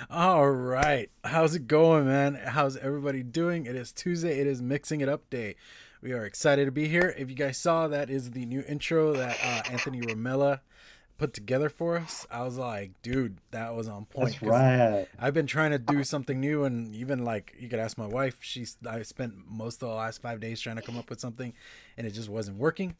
All right. How's it going, man? How's everybody doing? It is Tuesday. It is Mixing It Up Day. We are excited to be here. If you guys saw, that is the new intro that Anthony Romella put together for us. I was like, dude, that was on point That's because right. I've been trying to do something new, and even like you could ask my wife. I spent most of the last 5 days trying to come up with something, and it just wasn't working.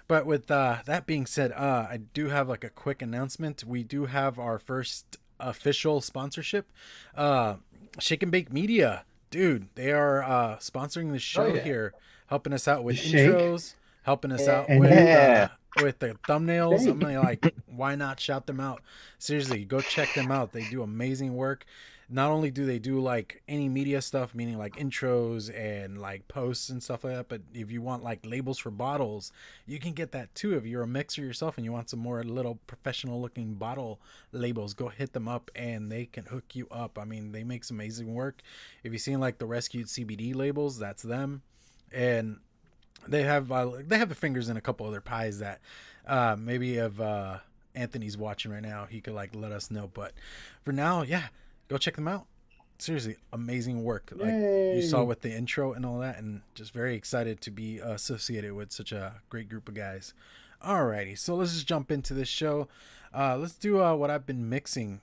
But with that being said, I do have like a quick announcement. We do have our first official sponsorship. Uh, Shake and Bake Media, dude, they are sponsoring the Oh show yeah. here, helping us out The with shake intros, helping us out and you Yeah. with the thumbnails. I'm shake. like, why not shout them out? Seriously, go check them out. They do amazing work. Not only do they do like any media stuff, meaning like intros and like posts and stuff like that, but if you want like labels for bottles, you can get that too. If you're a mixer yourself and you want some more little professional looking bottle labels, go hit them up and they can hook you up. I mean, they make some amazing work. If you've seen like the rescued CBD labels, that's them. And they have the fingers in a couple other pies that maybe if Anthony's watching right now, he could like let us know. But for now, yeah, go check them out. Seriously, amazing work. Like you saw Yay. with the intro and all that, and just very excited to be associated with such a great group of guys. Alrighty, so let's just jump into this show. Let's do what I've been mixing.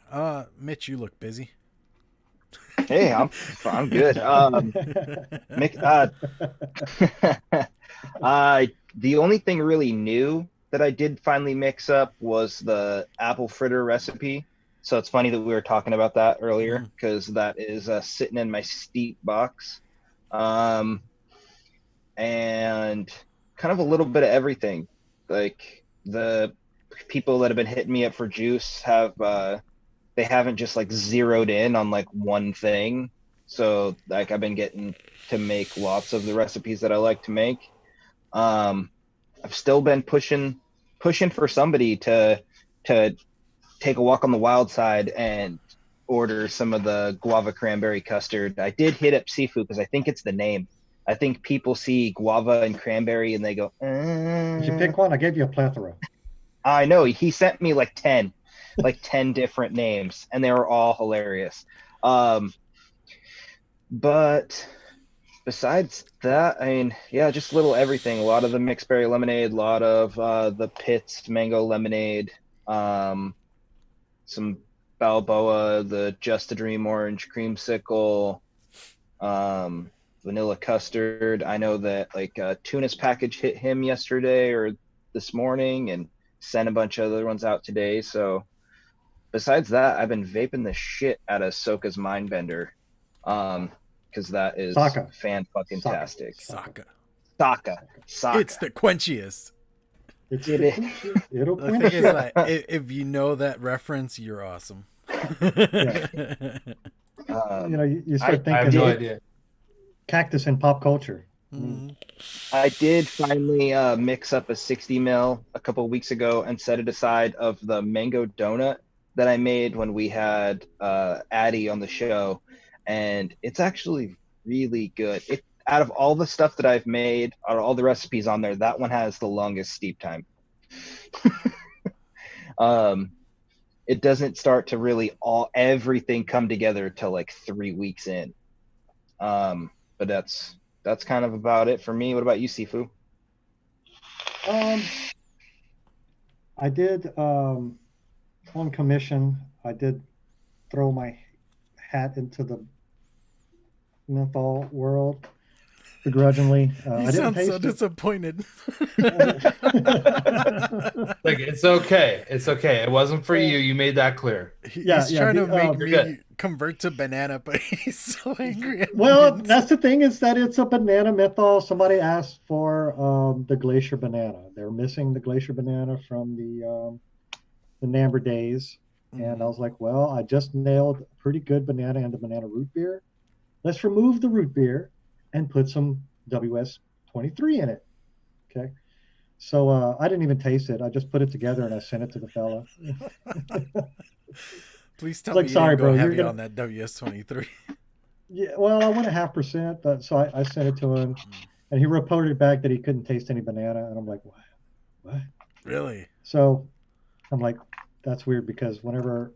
Mitch, you look busy. Hey, I'm good. Mick, the only thing really new that I did finally mix up was the apple fritter recipe. So it's funny that we were talking about that earlier Mm. because that is sitting in my steep box. Um, and kind of a little bit of everything. Like the people that have been hitting me up for juice have they haven't just like zeroed in on like one thing. So like I've been getting to make lots of the recipes that I like to make. Um, I've still been pushing for somebody to take a walk on the wild side and order some of the guava cranberry custard. I did hit up Sifu because I think it's the name. I think people see guava and cranberry and they go, Did you pick one? I gave you a plethora. I know. He sent me like 10 different names, and they were all hilarious. Um, but besides that, I mean, yeah, just little everything. A lot of the mixed berry lemonade, a lot of the Pitts mango lemonade, um, some Balboa, the Just a Dream orange creamsicle, um, vanilla custard. I know that like Tunis package hit him yesterday or this morning, and sent a bunch of other ones out today. So besides that, I've been vaping the shit out of Soka's Mindbender, because that is Saka. fan fucking Saka. tastic. Saka. Saka. Saka, It's Saka. the quenchiest. It's It the is. quenchiest. It'll The thing quench is you. that if you know that reference, you're awesome. Yeah. Um, You I start I thinking have of no the idea. cactus in pop culture. I mean, Mhm. I did finally mix up a 60 mil a couple of weeks ago and set it aside of the mango donut that I made when we had Addie on the show, and it's actually really good. It out of all the stuff that I've made, out of all the recipes on there, that one has the longest steep time. Um, it doesn't start to really all everything come together till like 3 weeks in. But that's kind of about it for me. What about you, Sifu? um, I did on commission. I did throw my hat into the menthol world begrudgingly. You I didn't sound so taste it. disappointed. Like it's okay. It's okay. It wasn't for you. You made that clear. Yeah, He's yeah. trying to make You're good. me convert to banana, but he's so angry at Well, mint. that's the thing is that it's a banana menthol. Somebody asked for the glacier banana. They're missing the glacier banana from the Namber days, and I Mhm. was like, well, I just nailed a pretty good banana and the banana root beer. Let's remove the root beer and put some WS-23 in it. Okay. So I didn't even taste it. I just put it together and I sent it to the fella. Please It's tell me like, you didn't sorry, go bro, you're heavy gonna. on that WS-23. Yeah, well, I went 0.5%, but so I sent it to him, and he reported back that he couldn't taste any banana, and I'm like, what? What? Really? So I'm like, that's weird because whenever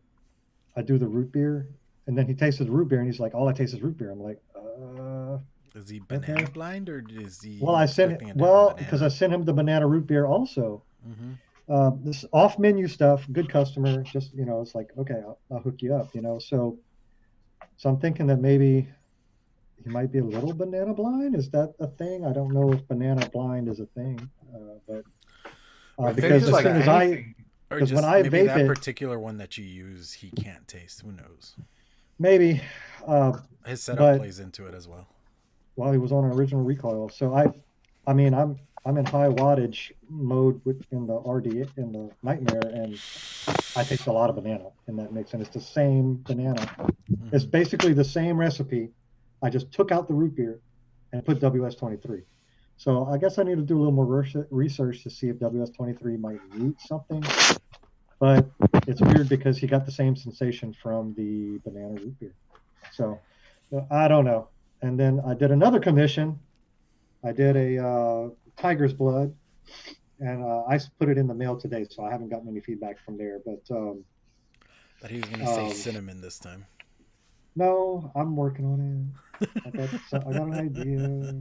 I do the root beer, and then he tasted the root beer, and he's like, all I taste is root beer. I'm like, Is he banana okay. blind, or is Well, he I sent it. expecting a different Well, because I banana? sent him the banana root beer also. Mm-hmm. This off menu stuff, good customer. Just it's like, okay, I'll hook you up. So I'm thinking that maybe he might be a little banana blind. Is that a thing? I don't know if banana blind is a thing, but Or maybe think because it's as like soon as anything. or because when just I maybe vape that it, particular one that you use, he can't taste. Who knows? maybe. Uh, His setup but plays into it as well. Well, he was on an original recoil. So I mean, I'm in high wattage mode in the RD in the Nightmare, and I taste a lot of banana in that mix, and it's the same banana. It's Mm-hmm. basically the same recipe. I just took out the root beer and put WS23. So I guess I need to do a little more research to see if WS23 might mute something. But it's weird because he got the same sensation from the banana root beer. So I don't know. And then I did another commission. I did a tiger's blood, and I put it in the mail today, so I haven't gotten any feedback from there. But But he was gonna say cinnamon this time. no, I'm working on it. I got an idea.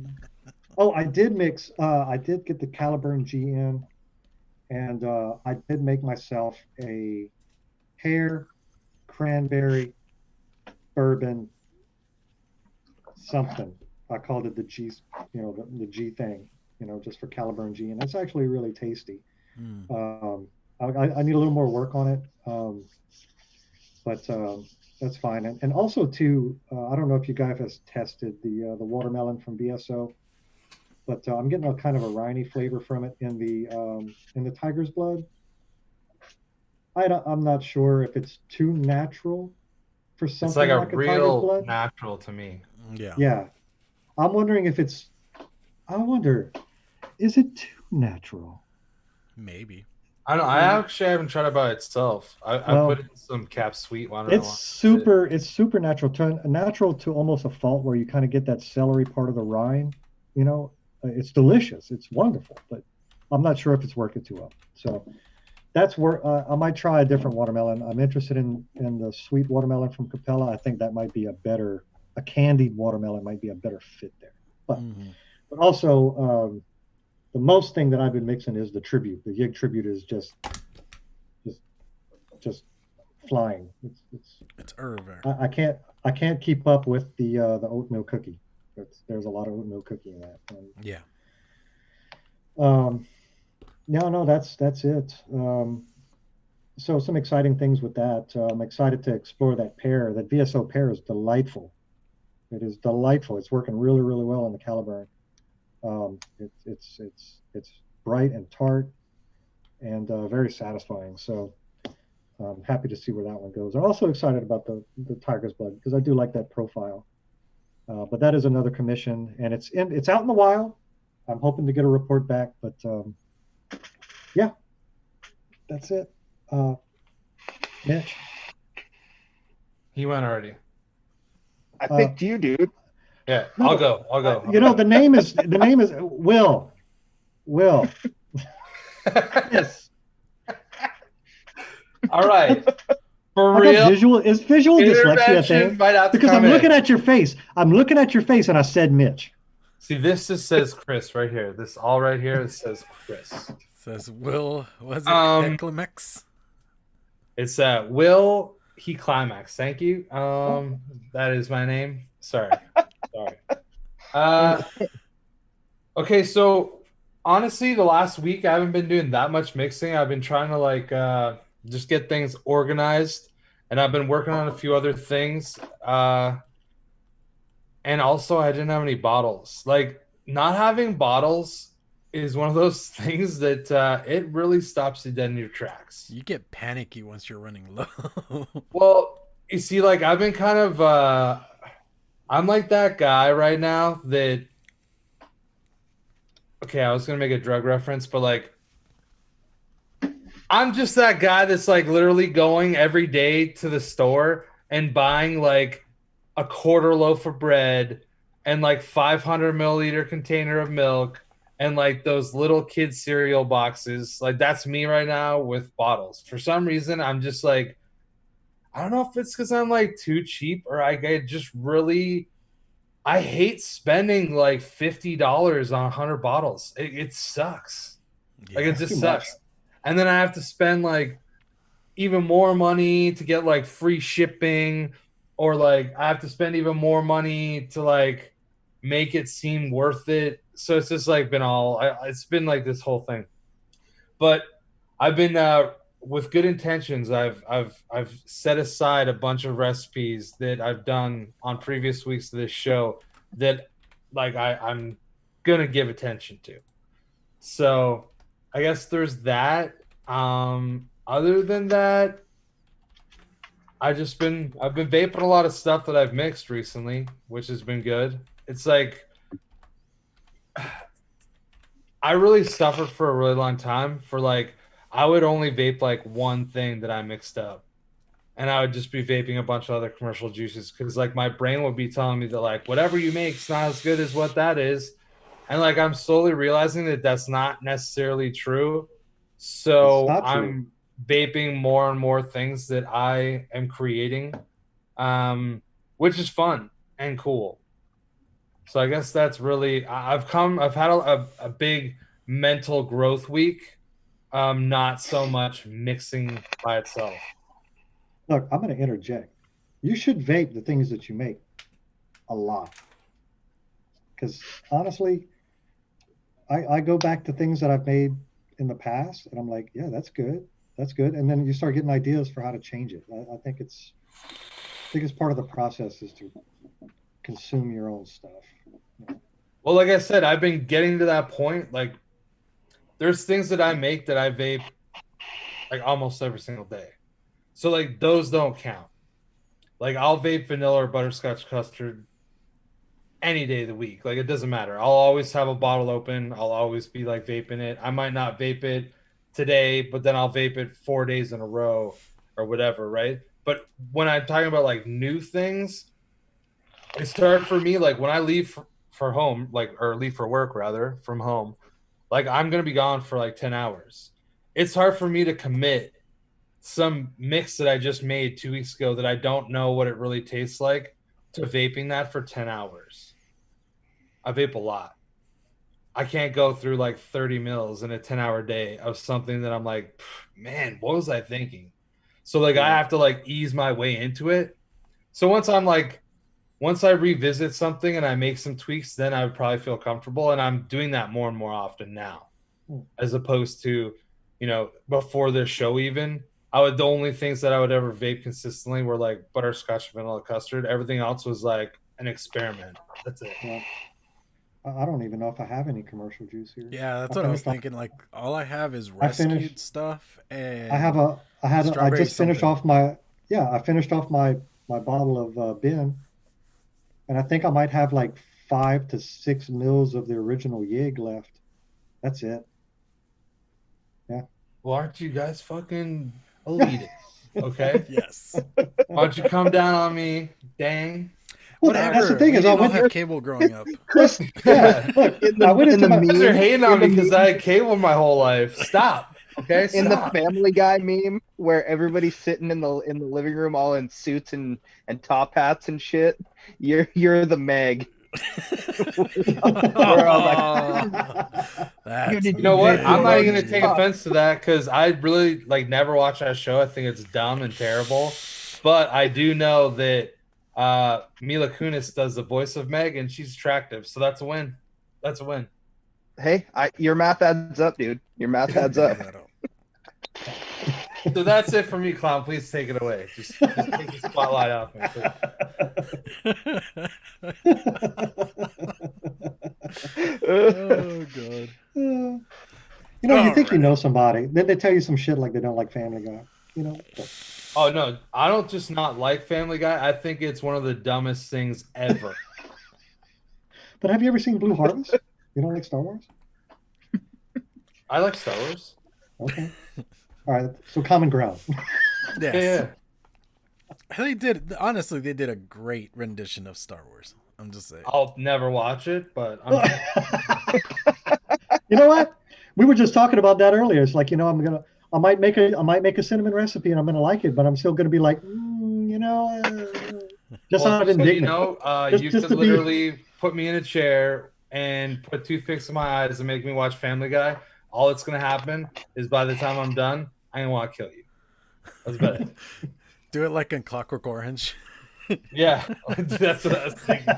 Oh, I did mix. I did get the Caliburn G in, and I did make myself a pear, cranberry, bourbon, something. I called it the G, the G thing, just for Caliburn G, and it's actually really tasty. Mm. I need a little more work on it, but that's fine. And also too, I don't know if you guys have tested the watermelon from BSO, but I'm getting a kind of a riny flavor from it in the tiger's blood. I'm not sure if it's too natural for It's something like a like a tiger's real blood. natural to me. Yeah. Yeah, I'm wondering if it's. I wonder, is it too natural? Maybe. I don't know. I actually haven't tried it by itself. I Well, put in some cap sweet watermelon. It's super natural, natural to almost a fault where you kind of get that celery part of the rind. It's delicious. It's wonderful, but I'm not sure if it's working too well. So that's where I might try a different watermelon. I'm interested in the sweet watermelon from Capella. I think that might be a candied watermelon might be a better fit there. But also the most thing that I've been mixing is the tribute. The Yig tribute is just flying. It's Irver. I can't keep up with the oatmeal cookie. There's a lot of oatmeal cookie in that. Yeah. No, that's it. So some exciting things with that. I'm excited to explore that pear. That VSO pear is delightful. It is delightful. It's working really, really well on the Caliburn. It's bright and tart and very satisfying. So I'm happy to see where that one goes. I'm also excited about the tiger's blood because I do like that profile. But that is another commission, and it's out in the wild. I'm hoping to get a report back, but yeah, that's it. Mitch, He went already. I picked you, dude. Yeah, no, I'll go. the name is Will. Will. Yes. All right. For I got real. Is visual dyslexia a thing? Might have to Because come I'm looking in. at your face. I'm looking at your face, and I said Mitch. See, this just says Chris right here. This all right here. It says Chris. Says Will. Was it Eclimex? It's Will He Climax. Thank you. That is my name. Sorry. Okay, so honestly, the last week I haven't been doing that much mixing. I've been trying to just get things organized, and I've been working on a few other things. And also, I didn't have any bottles. Like, not having bottles is one of those things that it really stops you dead in your tracks. You get panicky once you're running low. Well, you see, like, I've been kind of I'm like that guy right now that, okay, I was gonna make a drug reference, but like, I'm just that guy that's like literally going every day to the store and buying like a quarter loaf of bread and like 500 milliliter container of milk and like those little kid cereal boxes. Like, that's me right now with bottles. For some reason, I'm just like, I don't know if it's because I'm like too cheap or I just really, I hate spending like $50 on 100 bottles. It sucks. Like Yeah. it just Too much. sucks. And then I have to spend like even more money to get like free shipping, or like I have to spend even more money to like make it seem worth it. So it's just like been it's been like this whole thing. But I've been with good intentions. I've set aside a bunch of recipes that I've done on previous weeks of this show that like I'm gonna give attention to. So I guess there's that. Other than that, I've been vaping a lot of stuff that I've mixed recently, which has been good. It's like I really suffered for a really long time for like I would only vape like one thing that I mixed up. And I would just be vaping a bunch of other commercial juices because like my brain would be telling me that like whatever you make's not as good as what that is. And like I'm slowly realizing that that's not necessarily true. It's So not true. I'm vaping more and more things that I am creating, which is fun and cool. So I guess that's really I've had a big mental growth week, not so much mixing by itself. Look, I'm going to interject. You should vape the things that you make a lot. Because honestly, I go back to things that I've made in the past and I'm like, yeah, that's good. That's good. And then you start getting ideas for how to change it. I think it's part of the process is to consume your own stuff. Well, like I said, I've been getting to that point. Like, there's things that I make that I vape like almost every single day. So like those don't count. Like I'll vape vanilla or butterscotch custard any day of the week. Like it doesn't matter. I'll always have a bottle open. I'll always be like vaping it. I might not vape it today, but then I'll vape it 4 days in a row or whatever, right? But when I'm talking about like new things, it started for me like when I leave for home, like or leave for work rather from home, like I'm gonna be gone for like 10 hours. It's hard for me to commit some mix that I just made 2 weeks ago that I don't know what it really tastes like to vaping that for 10 hours. I vape a lot. I can't go through like 30 mils in a 10-hour day of something that I'm like, man, what was I thinking? So like I have to like ease my way into it. So once I revisit something and I make some tweaks, then I would probably feel comfortable. And I'm doing that more and more often now, as opposed to, before this show even. The only things that I would ever vape consistently were like butterscotch, vanilla custard. Everything else was like an experiment. That's it. Yeah. I don't even know if I have any commercial juice here. Yeah, that's what I was thinking. Like all I have is rescued stuff, and I just finished off my bottle of bin, and I think I might have like 5 to 6 mils of the original Yig left. That's it. Yeah. Well, aren't you guys fucking elite? Okay. Yes. Why don't you come down on me? Dang. Well, Whatever. that's the thing is I didn't went have cable growing up. Chris. Yeah, look, I went into meme, You guys are hating on me in the because meme- I had cable my whole life. Stop. Okay. in the Stop. Family Guy meme where everybody's sitting in the living room all in suits and top hats and shit. You're the Meg. We're all like, You know what? I'm not even gonna take Fuck. offense to that because I really like never watch that show. I think it's dumb and terrible. But I do know that Mila Kunis does the voice of Meg, and she's attractive, so that's a win. That's a win. Hey, your math adds up, dude. Your math adds up. So that's it for me, Clown. Please take it away. Just take the spotlight off me. Oh god. You think you know somebody, then they tell you some shit like they don't like Family Guy. Oh no, I don't just not like Family Guy. I think it's one of the dumbest things ever. But have you ever seen Blue Harvest? You don't like Star Wars? I like Star Wars. Okay. All right. So common ground. Yes. Yeah. They did a great rendition of Star Wars. I'm just saying. I'll never watch it, but You know what? We were just talking about that earlier. It's like, I might make a cinnamon recipe and I'm gonna like it, but I'm still gonna be like, just Well, out of just so you indignant. know, Just- you just could to be- literally put me in a chair and put toothpicks in my eyes and make me watch Family Guy. All that's gonna happen is by the time I'm done, I'm gonna want to kill you. That's about it. Do it like in Clockwork Orange. Yeah, that's what I was thinking.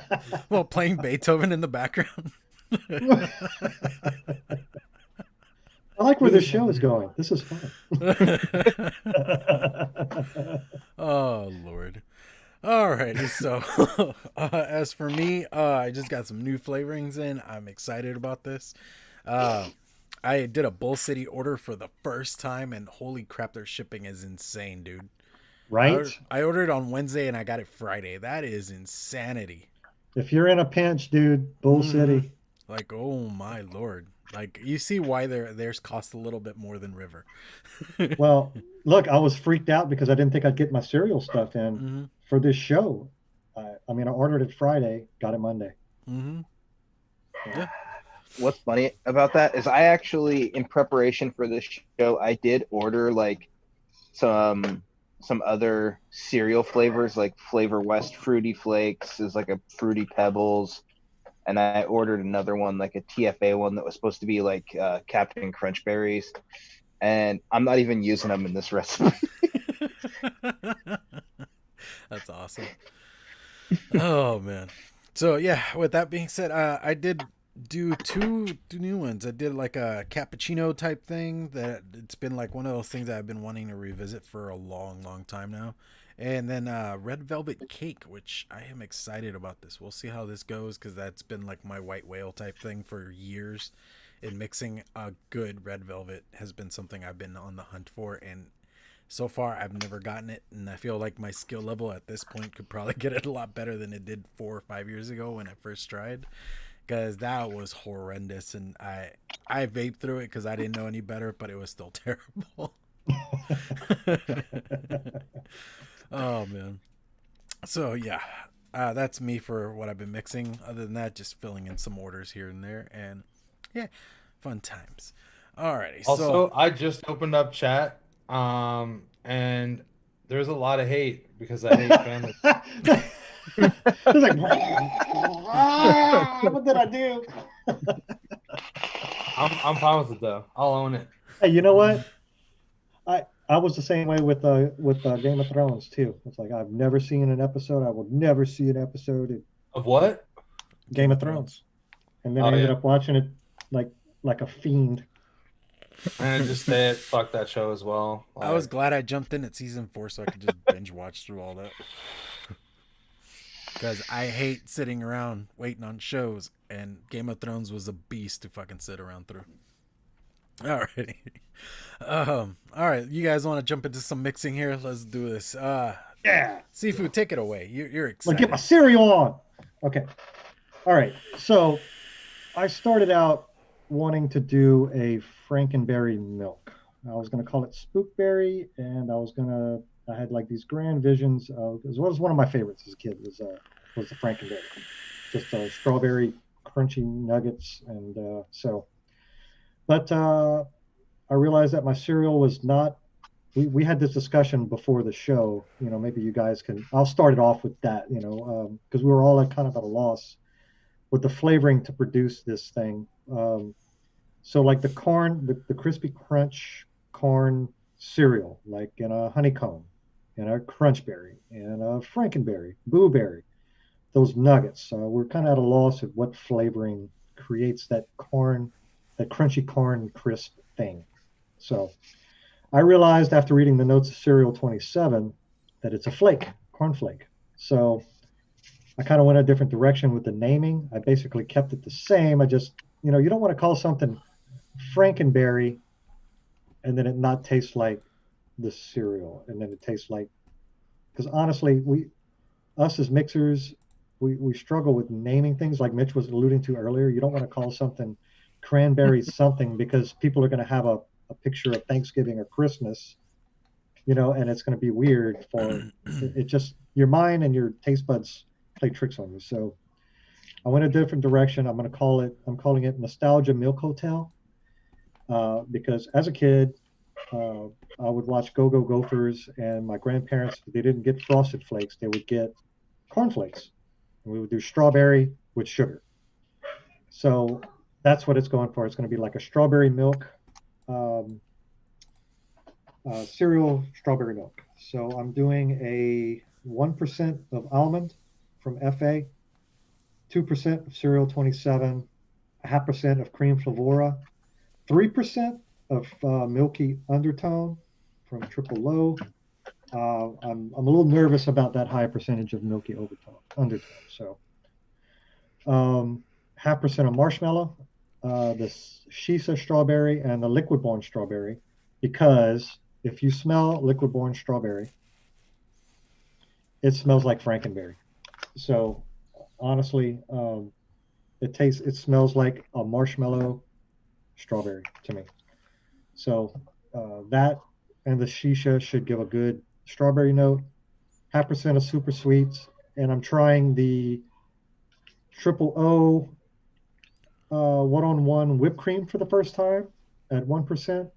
Well, playing Beethoven in the background. I like where this show is going. This is fun. Oh Lord. Alrighty, so as for me, I just got some new flavorings in. I'm excited about this. I did a Bull City order for the first time, and holy crap, their shipping is insane, dude. Right? I ordered on Wednesday and I got it Friday. That is insanity. If you're in a pinch, dude, Bull City. Like, oh my Lord. Like, you see why theirs cost a little bit more than River. Well, look, I was freaked out because I didn't think I'd get my cereal stuff in for this show. I mean, I ordered it Friday, got it Monday. Yeah. What's funny about that is I actually, in preparation for this show, I did order like some other cereal flavors, like Flavor West Fruity Flakes is like a Fruity Pebbles, and I ordered another one, like a TFA one that was supposed to be like Captain Crunch Berries, and I'm not even using them in this recipe. That's awesome. Oh man. So yeah, with that being said, I did do two new ones. I did like a cappuccino type thing that it's been like one of those things that I've been wanting to revisit for a long time now. And then red velvet cake, which I am excited about this. We'll see how this goes because that's been like my white whale type thing for years. And mixing a good red velvet has been something I've been on the hunt for, and so far I've never gotten it, and I feel like my skill level at this point could probably get it a lot better than it did 4 or 5 years ago when I first tried, because that was horrendous, and I vaped through it because I didn't know any better, but it was still terrible. Oh man. So yeah, that's me for what I've been mixing. Other than that, just filling in some orders here and there, and yeah, fun times. Alrighty. Also, So I just opened up chat, and there's a lot of hate because I hate Family. It's like, what did I do? I'm fine with it though. I'll own it. Hey, you know what? I was the same way with Game of Thrones too. It's like I've never seen an episode. I will never see an episode Of what? of Game of Thrones, and then I ended up watching it like a fiend. And I just said fuck that show as well. I was glad I jumped in at season 4 so I could just binge watch through all that. Because I hate sitting around waiting on shows, and Game of Thrones was a beast to fucking sit around through. Alrighty. All right, you guys want to jump into some mixing here? Let's do this. Yeah. Sifu, take it away. You're Like, excited. get my cereal on. Okay. All right. So I started out wanting to do a Frankenberry milk. I was going to call it Spookberry, and I had like these grand visions of, as well as one of my favorites as a kid was the Frankenberry, just strawberry crunchy nuggets, and but I realized that my cereal was not. We had this discussion before the show. You know, maybe you guys can. I'll start it off with that. You know, because we were all kind of at a loss with the flavoring to produce this thing. So like the corn, the crispy crunch corn cereal, like in a honeycomb, in a crunchberry, and a Frankenberry, blueberry, those nuggets. We're kind of at a loss at what flavoring creates that corn, that crunchy corn crisp thing. So I realized after reading the notes of Cereal 27 that it's a flake, cornflake. So I kind of went a different direction with the naming. I basically kept it the same. I just, you don't want to call something Frankenberry and then it not taste like the cereal, and then it tastes like, because honestly, us as mixers, we struggle with naming things, like Mitch was alluding to earlier. You don't want to call something cranberry something because people are going to have a picture of Thanksgiving or Christmas, and it's going to be weird for it. Just your mind and your taste buds play tricks on you. So I went a different direction. I'm calling it Nostalgia Milk Hotel, because as a kid, I would watch Go Go Gophers, and my grandparents, they didn't get Frosted Flakes, they would get cornflakes. And we would do strawberry with sugar. So that's what it's going for. It's going to be like a strawberry milk um, cereal strawberry milk. So I'm doing a 1% of almond from FA, 2% of cereal 27, a half percent of cream flavora, 3% of milky undertone from Triple Low. I'm a little nervous about that high percentage of milky undertone. So half percent of marshmallow, the Shisa strawberry, and the liquid born strawberry, because if you smell liquid born strawberry, it smells like Frankenberry. So honestly, it smells like a marshmallow strawberry to me. So that and the shisha should give a good strawberry note. Half percent of super sweets, and I'm trying the Triple O one-on-one whipped cream for the first time at 1%,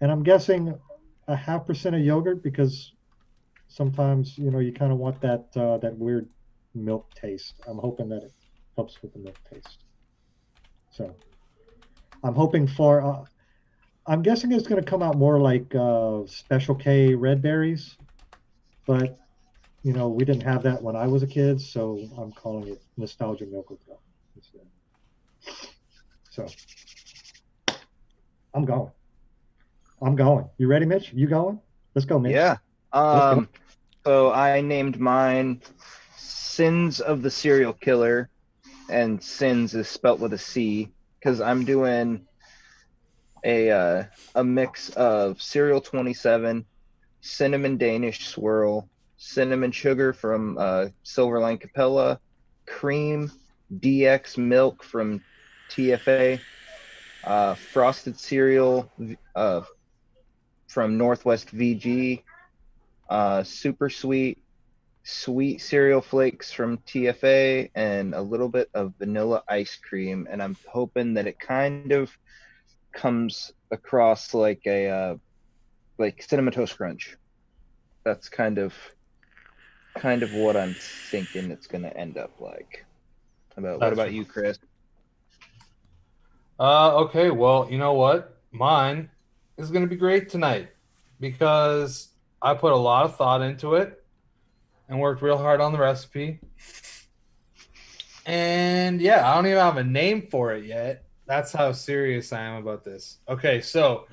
and I'm guessing a half percent of yogurt because sometimes you kind of want that weird milk taste. I'm hoping that it helps with the milk taste. So I'm hoping for. I'm guessing it's going to come out more like Special K red berries, but we didn't have that when I was a kid, so I'm calling it Nostalgia Milk Hotel instead. So I'm going. You ready, Mitch? You going? Let's go, Mitch. Yeah. Let's go. So I named mine Sins of the Serial Killer, and Sins is spelt with a C because I'm doing a mix of cereal 27, cinnamon Danish swirl, cinnamon sugar from Silverline Capella, cream DX milk from TFA, frosted cereal from Northwest VG, super sweet cereal flakes from TFA, and a little bit of vanilla ice cream. And I'm hoping that it kind of comes across like a like Cinnamon Toast Crunch. That's kind of what I'm thinking it's going to end up like. What about you, Chris? Okay, well, you know what? Mine is going to be great tonight because I put a lot of thought into it and worked real hard on the recipe. And yeah, I don't even have a name for it yet. That's how serious I am about this. Okay, so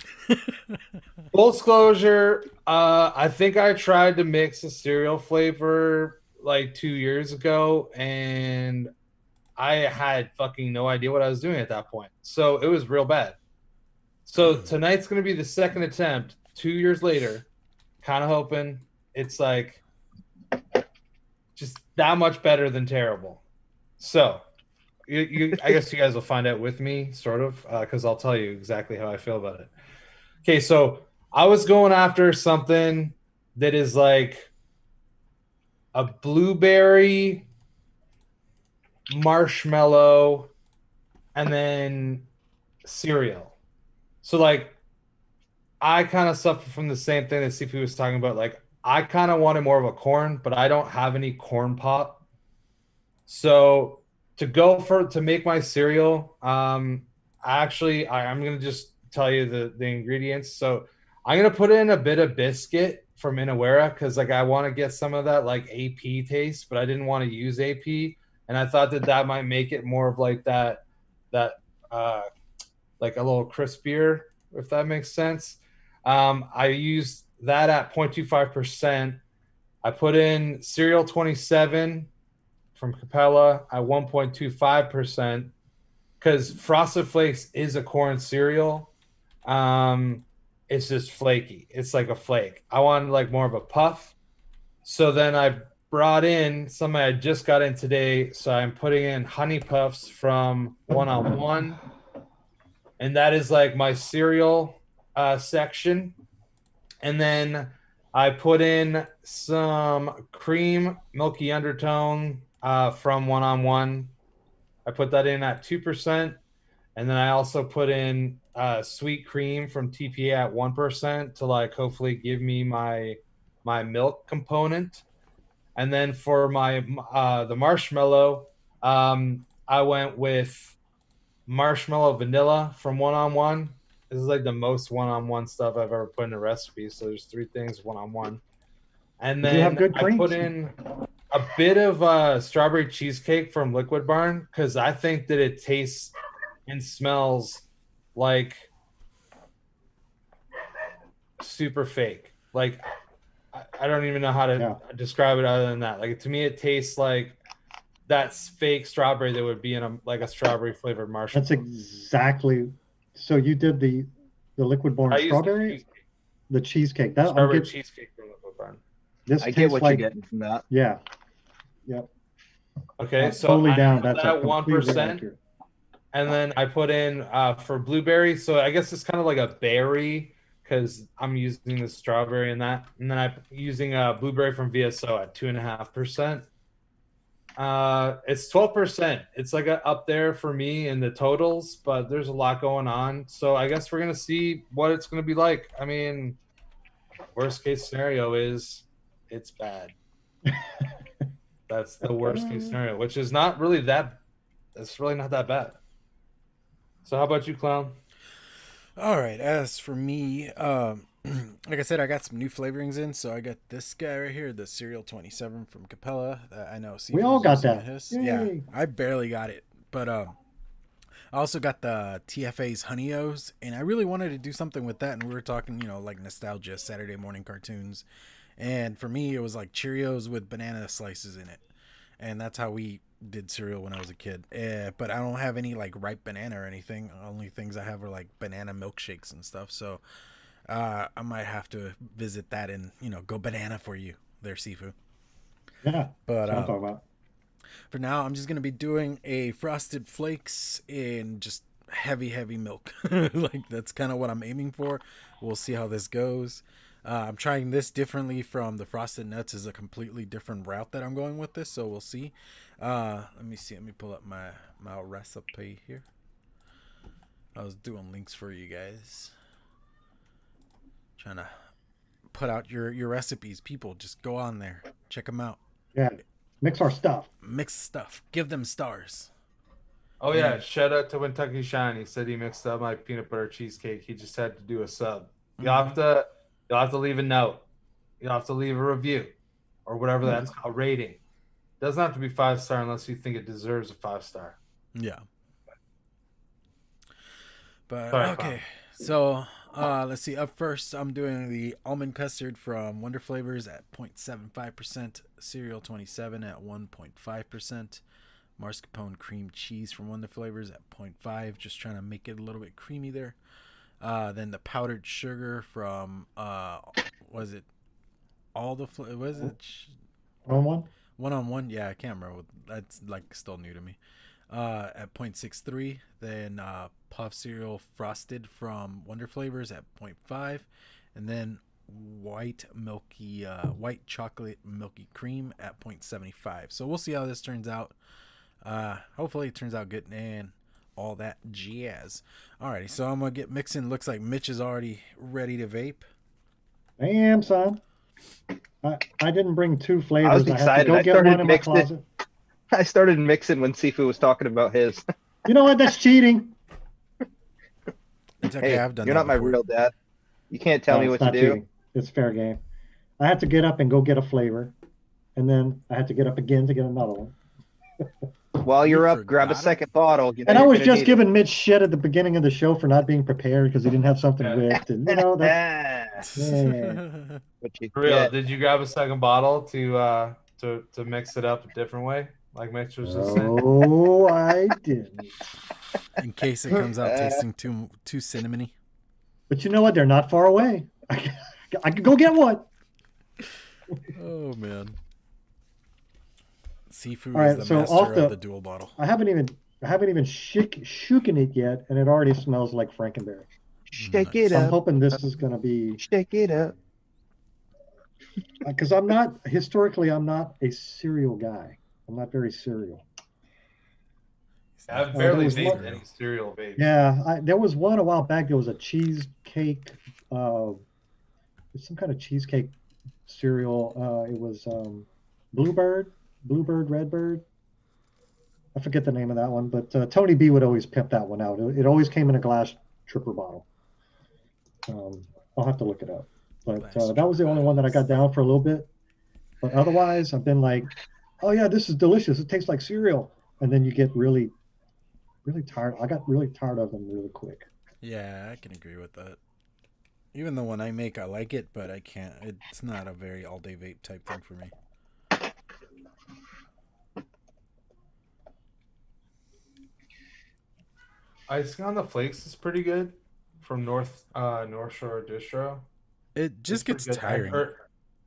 full disclosure, I think I tried to mix a cereal flavor like 2 years ago, and I had fucking no idea what I was doing at that point. So it was real bad. So tonight's going to be the second attempt 2 years later, kind of hoping it's like just that much better than terrible. So I guess you guys will find out with me, sort of, because I'll tell you exactly how I feel about it. Okay, so I was going after something that is like a blueberry, marshmallow, and then cereal. So like I kind of suffer from the same thing that Sifu was talking about. Like I kind of wanted more of a corn, but I don't have any corn pop. So to make my cereal, I'm gonna just tell you the ingredients. So I'm gonna put in a bit of biscuit from Inawera because like I want to get some of that like AP taste, but I didn't want to use AP, and I thought that might make it more of like that like a little crispier, if that makes sense. I used that at 0.25%. I put in cereal 27 from Capella at 1.25% because Frosted Flakes is a corn cereal. It's just flaky. It's like a flake. I wanted like more of a puff. So then I brought in something I just got in today. So I'm putting in honey puffs from One-on-One. And that is like my cereal section. And then I put in some cream milky undertone from One-on-One. I put that in at 2%. And then I also put in sweet cream from TPA at 1% to like hopefully give me my milk component. And then for my the marshmallow, I went with marshmallow vanilla from One-on-One. This is like the most One-on-One stuff I've ever put in a recipe. So there's 3 things One-on-One. And You do have then good I creams. put in a bit of strawberry cheesecake from Liquid Barn because I think that it tastes and smells like super fake. Like I don't even know how to describe it other than that. Like to me, it tastes like that's fake strawberry that would be in a strawberry flavored marshmallow. That's exactly. So you did the Liquid Barn strawberry, the cheesecake. That strawberry cheesecake from Liquid Barn. I get what you're getting from that. Yeah. Yep. Okay, so totally I down. That's at 1%, and then I put in for blueberry. So I guess it's kind of like a berry because I'm using the strawberry in that, and then I'm using a blueberry from VSO at 2.5%. It's 12%. It's like up there for me in the totals, but there's a lot going on. So I guess we're gonna see what it's gonna be like. I mean, worst case scenario is it's bad. That's the worst case scenario, which is not really that. It's really not that bad. So how about you, Clown? All right. As for me, like I said, I got some new flavorings in. So I got this guy right here, the Cereal 27 from Capella. I know we all got that. Yeah, I barely got it, but I also got the TFA's Honey O's, and I really wanted to do something with that. And we were talking, like nostalgia, Saturday morning cartoons. And for me, it was like Cheerios with banana slices in it. And that's how we did cereal when I was a kid. But I don't have any like ripe banana or anything. Only things I have are like banana milkshakes and stuff. So I might have to visit that and, go banana for you there, Sifu. Yeah. But that's what I'm talking about. For now, I'm just going to be doing a Frosted Flakes in just heavy milk. Like that's kind of what I'm aiming for. We'll see how this goes. I'm trying this differently from the Frosted Nuts. Is a completely different route that I'm going with this, so we'll see. Let me see. Let me pull up my recipe here. I was doing links for you guys. Trying to put out your recipes. People, just go on there. Check them out. Yeah. Mix our stuff. Mix stuff. Give them stars. Oh, yeah. Shout out to Kentucky Shine. He said he mixed up my peanut butter cheesecake. He just had to do a sub. You'll have to leave a note. You'll have to leave a review or whatever that's called, rating. It doesn't have to be 5-star unless you think it deserves a 5-star. Yeah. But sorry, okay. So let's see. Up first, I'm doing the almond custard from Wonder Flavors at 0.75%, Cereal 27 at 1.5%, mascarpone cream cheese from Wonder Flavors at 0.5, just trying to make it a little bit creamy there. Then the powdered sugar from was it all the was it One-on-One? Yeah, I can't remember. That's like still new to me. At 0.63. Then puff cereal frosted from Wonder Flavors at 0.5, and then white chocolate milky cream at 0.75. So we'll see how this turns out. Hopefully it turns out good and all that jazz. Alrighty, so I'm gonna get mixing. Looks like Mitch is already ready to vape. Damn, son. I didn't bring 2 flavors. I was excited. I get one in my closet. I started mixing when Sifu was talking about his. You know what? That's cheating. It's okay. Hey, I've done. You're not my real dad. You can't tell me what to do. Cheating. It's fair game. I had to get up and go get a flavor, and then I had to get up again to get another one. While you're up, grab a second bottle. And I was just giving Mitch shit at the beginning of the show for not being prepared because he didn't have something whipped, and that's yeah. Real? Did you grab a second bottle to mix it up a different way, like Mitch was just saying? Oh, I didn't. In case it comes out tasting too cinnamony. But you know what? They're not far away. I could go get one. Oh man. Sifu All is right, the so master of the dual bottle. I haven't even shooken it yet, and it already smells like Frankenberry. Shake it up. I'm hoping this is going to be. Shake it up. Because I'm not a cereal guy. I'm not very cereal. I've not barely was vaped one- any cereal vapes. Yeah, there was one a while back. There was a cheesecake, some kind of cheesecake cereal. It was Bluebird, Redbird. I forget the name of that one, but Tony B would always pimp that one out. It always came in a glass tripper bottle. I'll have to look it up. But that was the only one that I got down for a little bit. But otherwise, I've been like, oh yeah, this is delicious. It tastes like cereal. And then you get really, really tired. I got really tired of them really quick. Yeah, I can agree with that. Even the one I make, I like it, but I can't. It's not a very all-day vape type thing for me. Icing on the Flakes is pretty good from North Shore Distro. It just It's gets pretty good. tiring.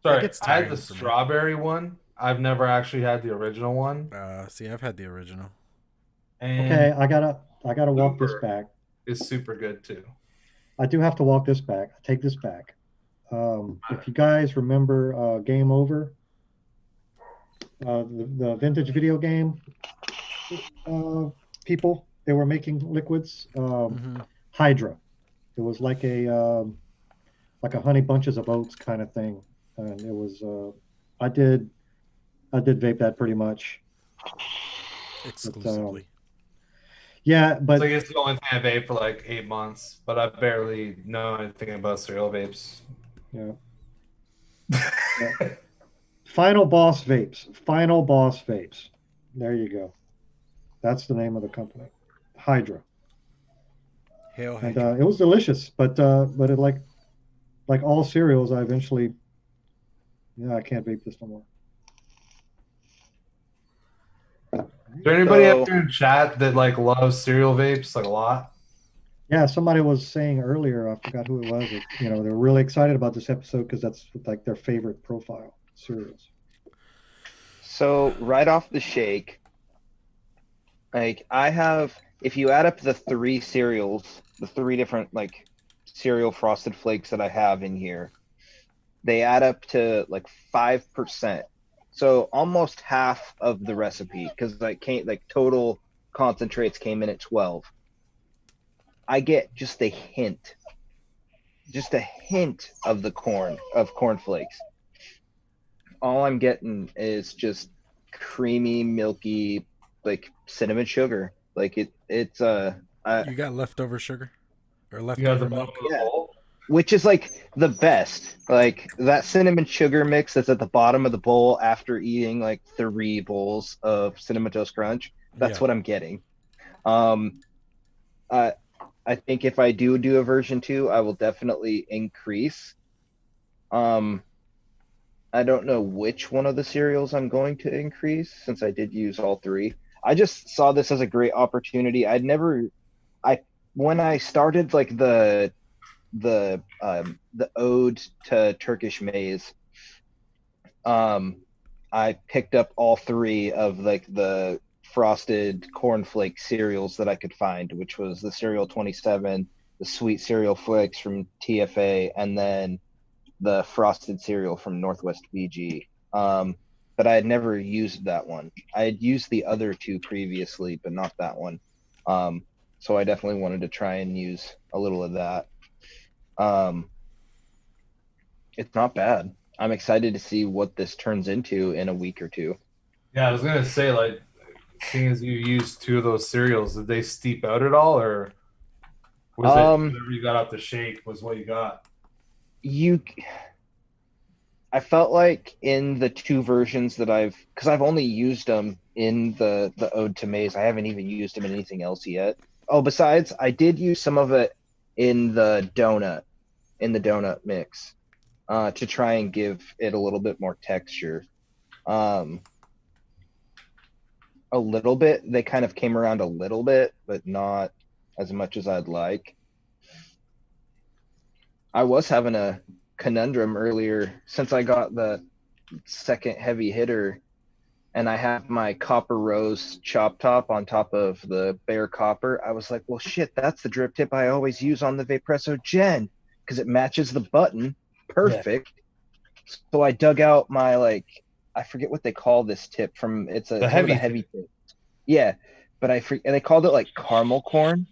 Sorry, gets I had tiring the for me. strawberry one. I've never actually had the original one. See, I've had the original. And Okay, I gotta walk this Super back. is super good too. I do have to walk this back. I take this back. If you guys remember Game Over, the vintage video game, people, they were making liquids. Hydra. It was like a honey bunches of oats kind of thing, and it was. I did vape that pretty much. Exclusively. Yeah, but It's like it's the only thing I vape for like 8 months, but I barely know anything about cereal vapes. yeah. Yeah. Final Boss Vapes. Final Boss Vapes. There you go. That's the name of the company. Hydra. Hail And Hydra. it was delicious, but it like all cereals, I eventually, I can't vape this no more. Is there anybody So- out there in chat that like loves cereal vapes like a lot? Yeah, somebody was saying earlier, I forgot who it was. They're really excited about this episode because that's like their favorite profile cereals. So right off the shake, like I have, if you add up the three cereals, the three different like cereal frosted flakes that I have in here, they add up to like 5%. So almost half of the recipe, because total concentrates came in at 12. I get just a hint of the cornflakes. All I'm getting is just creamy, milky, like cinnamon sugar. Like it's You got leftover sugar or You got leftover the milk? bottom of the Yeah. bowl? which is like the best. Like that cinnamon sugar mix that's at the bottom of the bowl after eating like 3 bowls of cinnamon toast crunch. That's Yeah. what I'm getting. I think if I do a version 2, I will definitely increase. I don't know which one of the cereals I'm going to increase since I did use all 3. I just saw this as a great opportunity. When I started like the ode to Turkish maize, I picked up all 3 of like the frosted cornflake cereals that I could find, which was the cereal 27, the sweet cereal flakes from TFA, and then the frosted cereal from Northwest BG. But I had never used that one. I had used the other 2 previously, but not that one. So I definitely wanted to try and use a little of that. It's not bad. I'm excited to see what this turns into in a week or 2. Yeah, I was gonna say, like, seeing as you used 2 of those cereals, did they steep out at all, or was it whatever you got out the shake was what you got? I felt like in the 2 versions that because I've only used them in the Ode to Maize. I haven't even used them in anything else yet. Oh, besides, I did use some of it in the donut mix, to try and give it a little bit more texture. A little bit. They kind of came around a little bit, but not as much as I'd like. I was having a conundrum earlier since I got the second heavy hitter and I have my copper rose chop top on top of the bare copper. I was like, well, shit, that's the drip tip I always use on the Vapresso Gen because it matches the button perfect. Yeah. So I dug out my, like, I forget what they call this tip from, it's a the heavy tip. Yeah. but and they called it like caramel corn.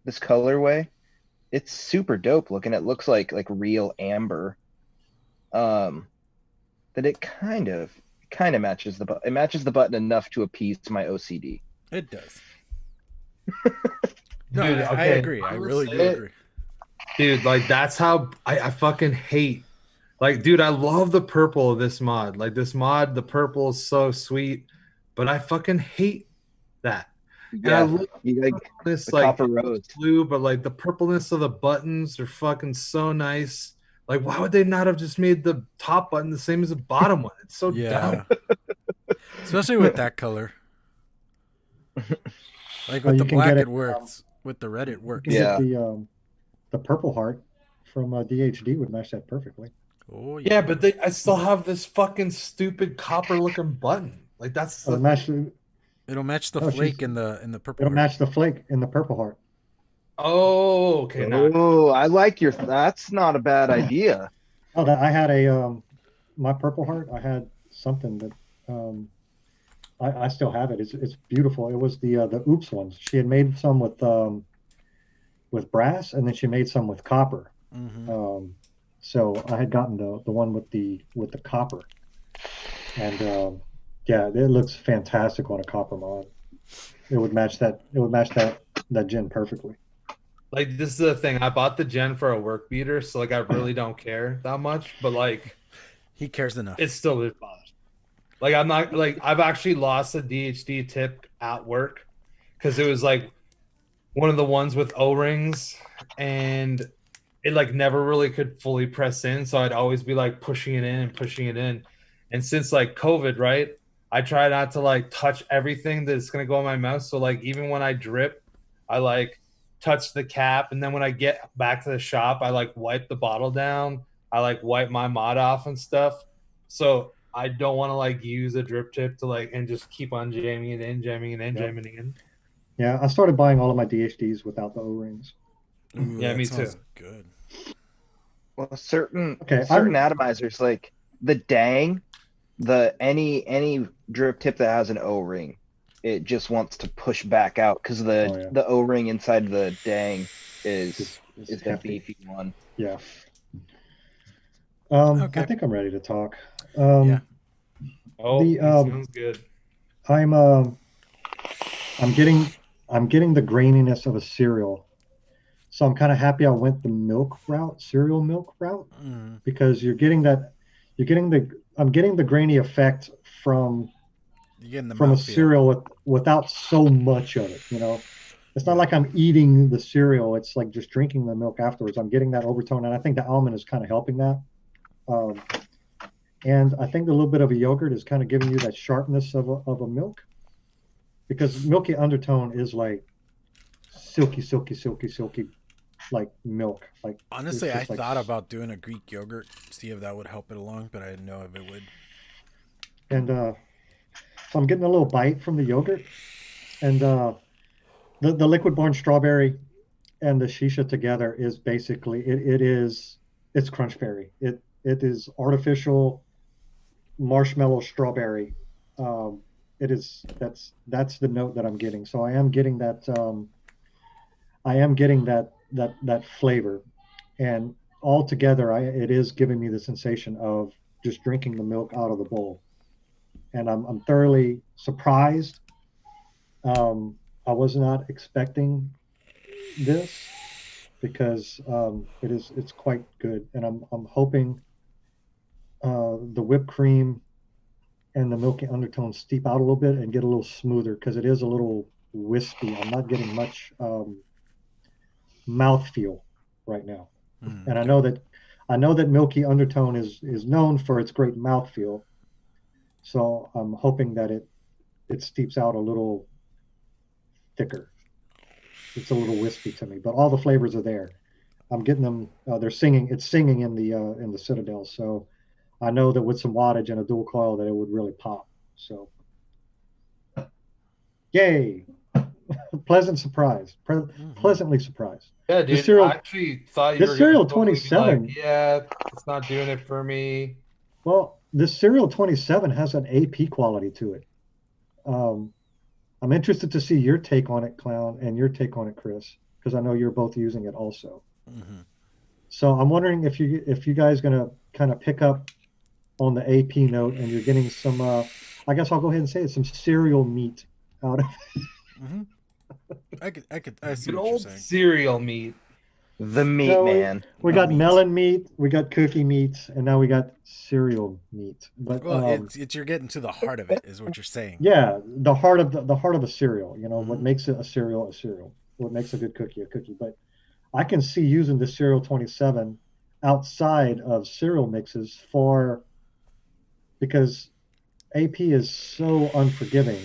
This colorway, it's super dope looking. It looks like real amber. That it kind of matches the button. It matches the button enough to appease my OCD. It does. No, Dude, I okay. agree. I really do agree. Dude, like that's how I fucking hate. Like, dude, I love the purple of this mod. Like this mod, the purple is so sweet, but I fucking hate that. And I Yeah, love you like this the like copper rose. blue, but like the purpleness of the buttons are fucking so nice. Like, why would they not have just made the top button the same as the bottom one? It's so dumb. Especially with that color. Like Oh, with you the can black, get it it, works. With the red, it You works. can Yeah. get the Purple Heart from DHD would match that perfectly. Oh Yeah, but I still have this fucking stupid copper looking button. Like that's It'll the match, It'll match the No, flake in the purple. it'll heart. match the flake in the Purple Heart. Oh, okay. Now Oh, I like your. That's not a bad idea. Oh, I had my Purple Heart. I had something that I still have it. It's beautiful. It was the Oops ones. She had made some with brass, and then she made some with copper. Mm-hmm. So I had gotten the one with the copper, and yeah, it looks fantastic on a copper mod. It would match that. It would match that gen perfectly. like this is the thing. I bought the gen for a work beater, so like I really don't care that much, but like He cares enough. it still is bothers. Like I'm not like I've actually lost a DHD tip at work because it was like one of the ones with O-rings and it like never really could fully press in, so I'd always be like pushing it in and pushing it in. And since like COVID, right, I try not to like touch everything that's gonna go in my mouth. So like even when I drip, I like touch the cap, and then when I get back to the shop, I like wipe the bottle down. I like wipe my mod off and stuff. So I don't want to like use a drip tip to like and just keep on jamming it in, jamming it in, Yep. jamming it in. Yeah, I started buying all of my DHDs without the O-rings. Ooh, Yeah, that me sounds too. Good. Well, certain Okay, atomizers like the Dang, any drip tip that has an O-ring, it just wants to push back out because the O-ring inside the Dang is the hefty. beefy one. Yeah. Okay. I think I'm ready to talk. Yeah. Oh, The, that sounds good. I'm getting the graininess of a cereal, so I'm kind of happy I went the milk route, cereal milk route, Mm. because I'm getting the grainy effect from You're getting the a mouthfeel. cereal without so much of it. You know, it's not like I'm eating the cereal. It's like just drinking the milk afterwards. I'm getting that overtone, and I think the almond is kind of helping that. And I think a little bit of a yogurt is kind of giving you that sharpness of a milk, because milky undertone is like silky, like milk. Like Honestly, it's I just like- thought about doing a Greek yogurt, see if that would help it along, but I didn't know if it would. And so I'm getting a little bite from the yogurt, and the liquid born strawberry and the shisha together is basically it's crunch berry. It is artificial marshmallow strawberry. That's the note that I'm getting. So I am getting that that flavor, and all together it is giving me the sensation of just drinking the milk out of the bowl, and I'm thoroughly surprised. I was not expecting this, because it's quite good, and I'm hoping the whipped cream and the milky undertones steep out a little bit and get a little smoother, because it is a little wispy. I'm not getting much mouthfeel right now, and I know that milky undertone is known for its great mouthfeel, so I'm hoping that it steeps out a little thicker. It's a little wispy to me, but all the flavors are there. I'm getting them. They're singing. It's singing in the Citadel. So I know that with some wattage and a dual coil that it would really pop. So, yay! Pleasant surprise. Pleasantly surprised. Yeah, dude. cereal- I actually thought you this were cereal gonna totally be 27. like, yeah, it's not doing it for me. Well, this Serial 27 has an AP quality to it. I'm interested to see your take on it, Clown, and your take on it, Chris, because I know you're both using it also. Mm-hmm. So I'm wondering if you guys gonna kind of pick up on the AP note and you're getting some. I guess I'll go ahead and say it, some cereal meat out of. Mm-hmm. I see Good what you're old saying. cereal meat. The meat So man. we The got meat. melon meat, we got cookie meat, and now we got cereal meat. But Well, it's you're getting to the heart of it, is what you're saying. yeah, the heart of the heart of a cereal. You know what Mm-hmm. makes it a cereal a cereal. What makes a good cookie a cookie. But I can see using the cereal 27 outside of cereal mixes for because AP is so unforgiving.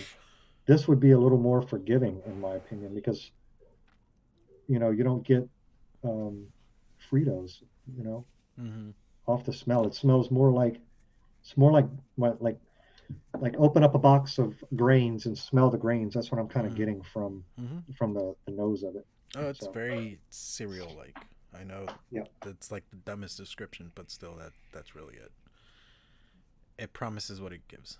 This would be a little more forgiving, in my opinion, because you don't get um, Fritos, you know, Mm-hmm. off the smell. It smells more like it's more like what like open up a box of grains and smell the grains. That's what I'm kind of Mm-hmm. getting from Mm-hmm. the nose of it. Oh, it's So very cereal-like. I know yeah, that's like the dumbest description, but still, that's really it. It promises what it gives.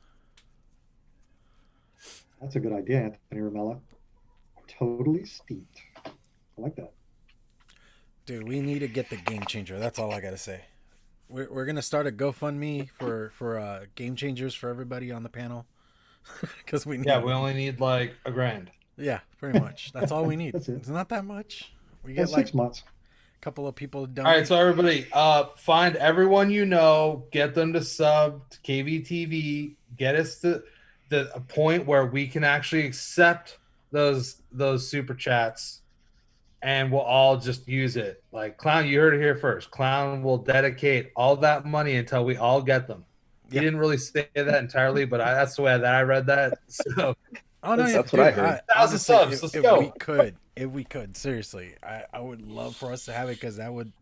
that's a good idea, Anthony Ramella. Totally steeped. I like that. Dude, we need to get the game changer. That's all I gotta say. We're gonna start a GoFundMe for game changers for everybody on the panel because we need Yeah, we one. only need like $1,000. Yeah, pretty much. That's all we need. That's it. It's not that much. We get That's like 6 months. a couple of people to All right, donate. so everybody, find everyone you know, get them to sub to KVTV, get us to a point where we can actually accept those super chats, and we'll all just use it. Like Clown, you heard it here first. Clown will dedicate all that money until we all get them. He Yeah. didn't really say that entirely, but that's the way that I read that. So Oh no, yeah, That's dude. what I heard. 1,000 Honestly, subs, let's if go. we could, seriously, I would love for us to have it because that would,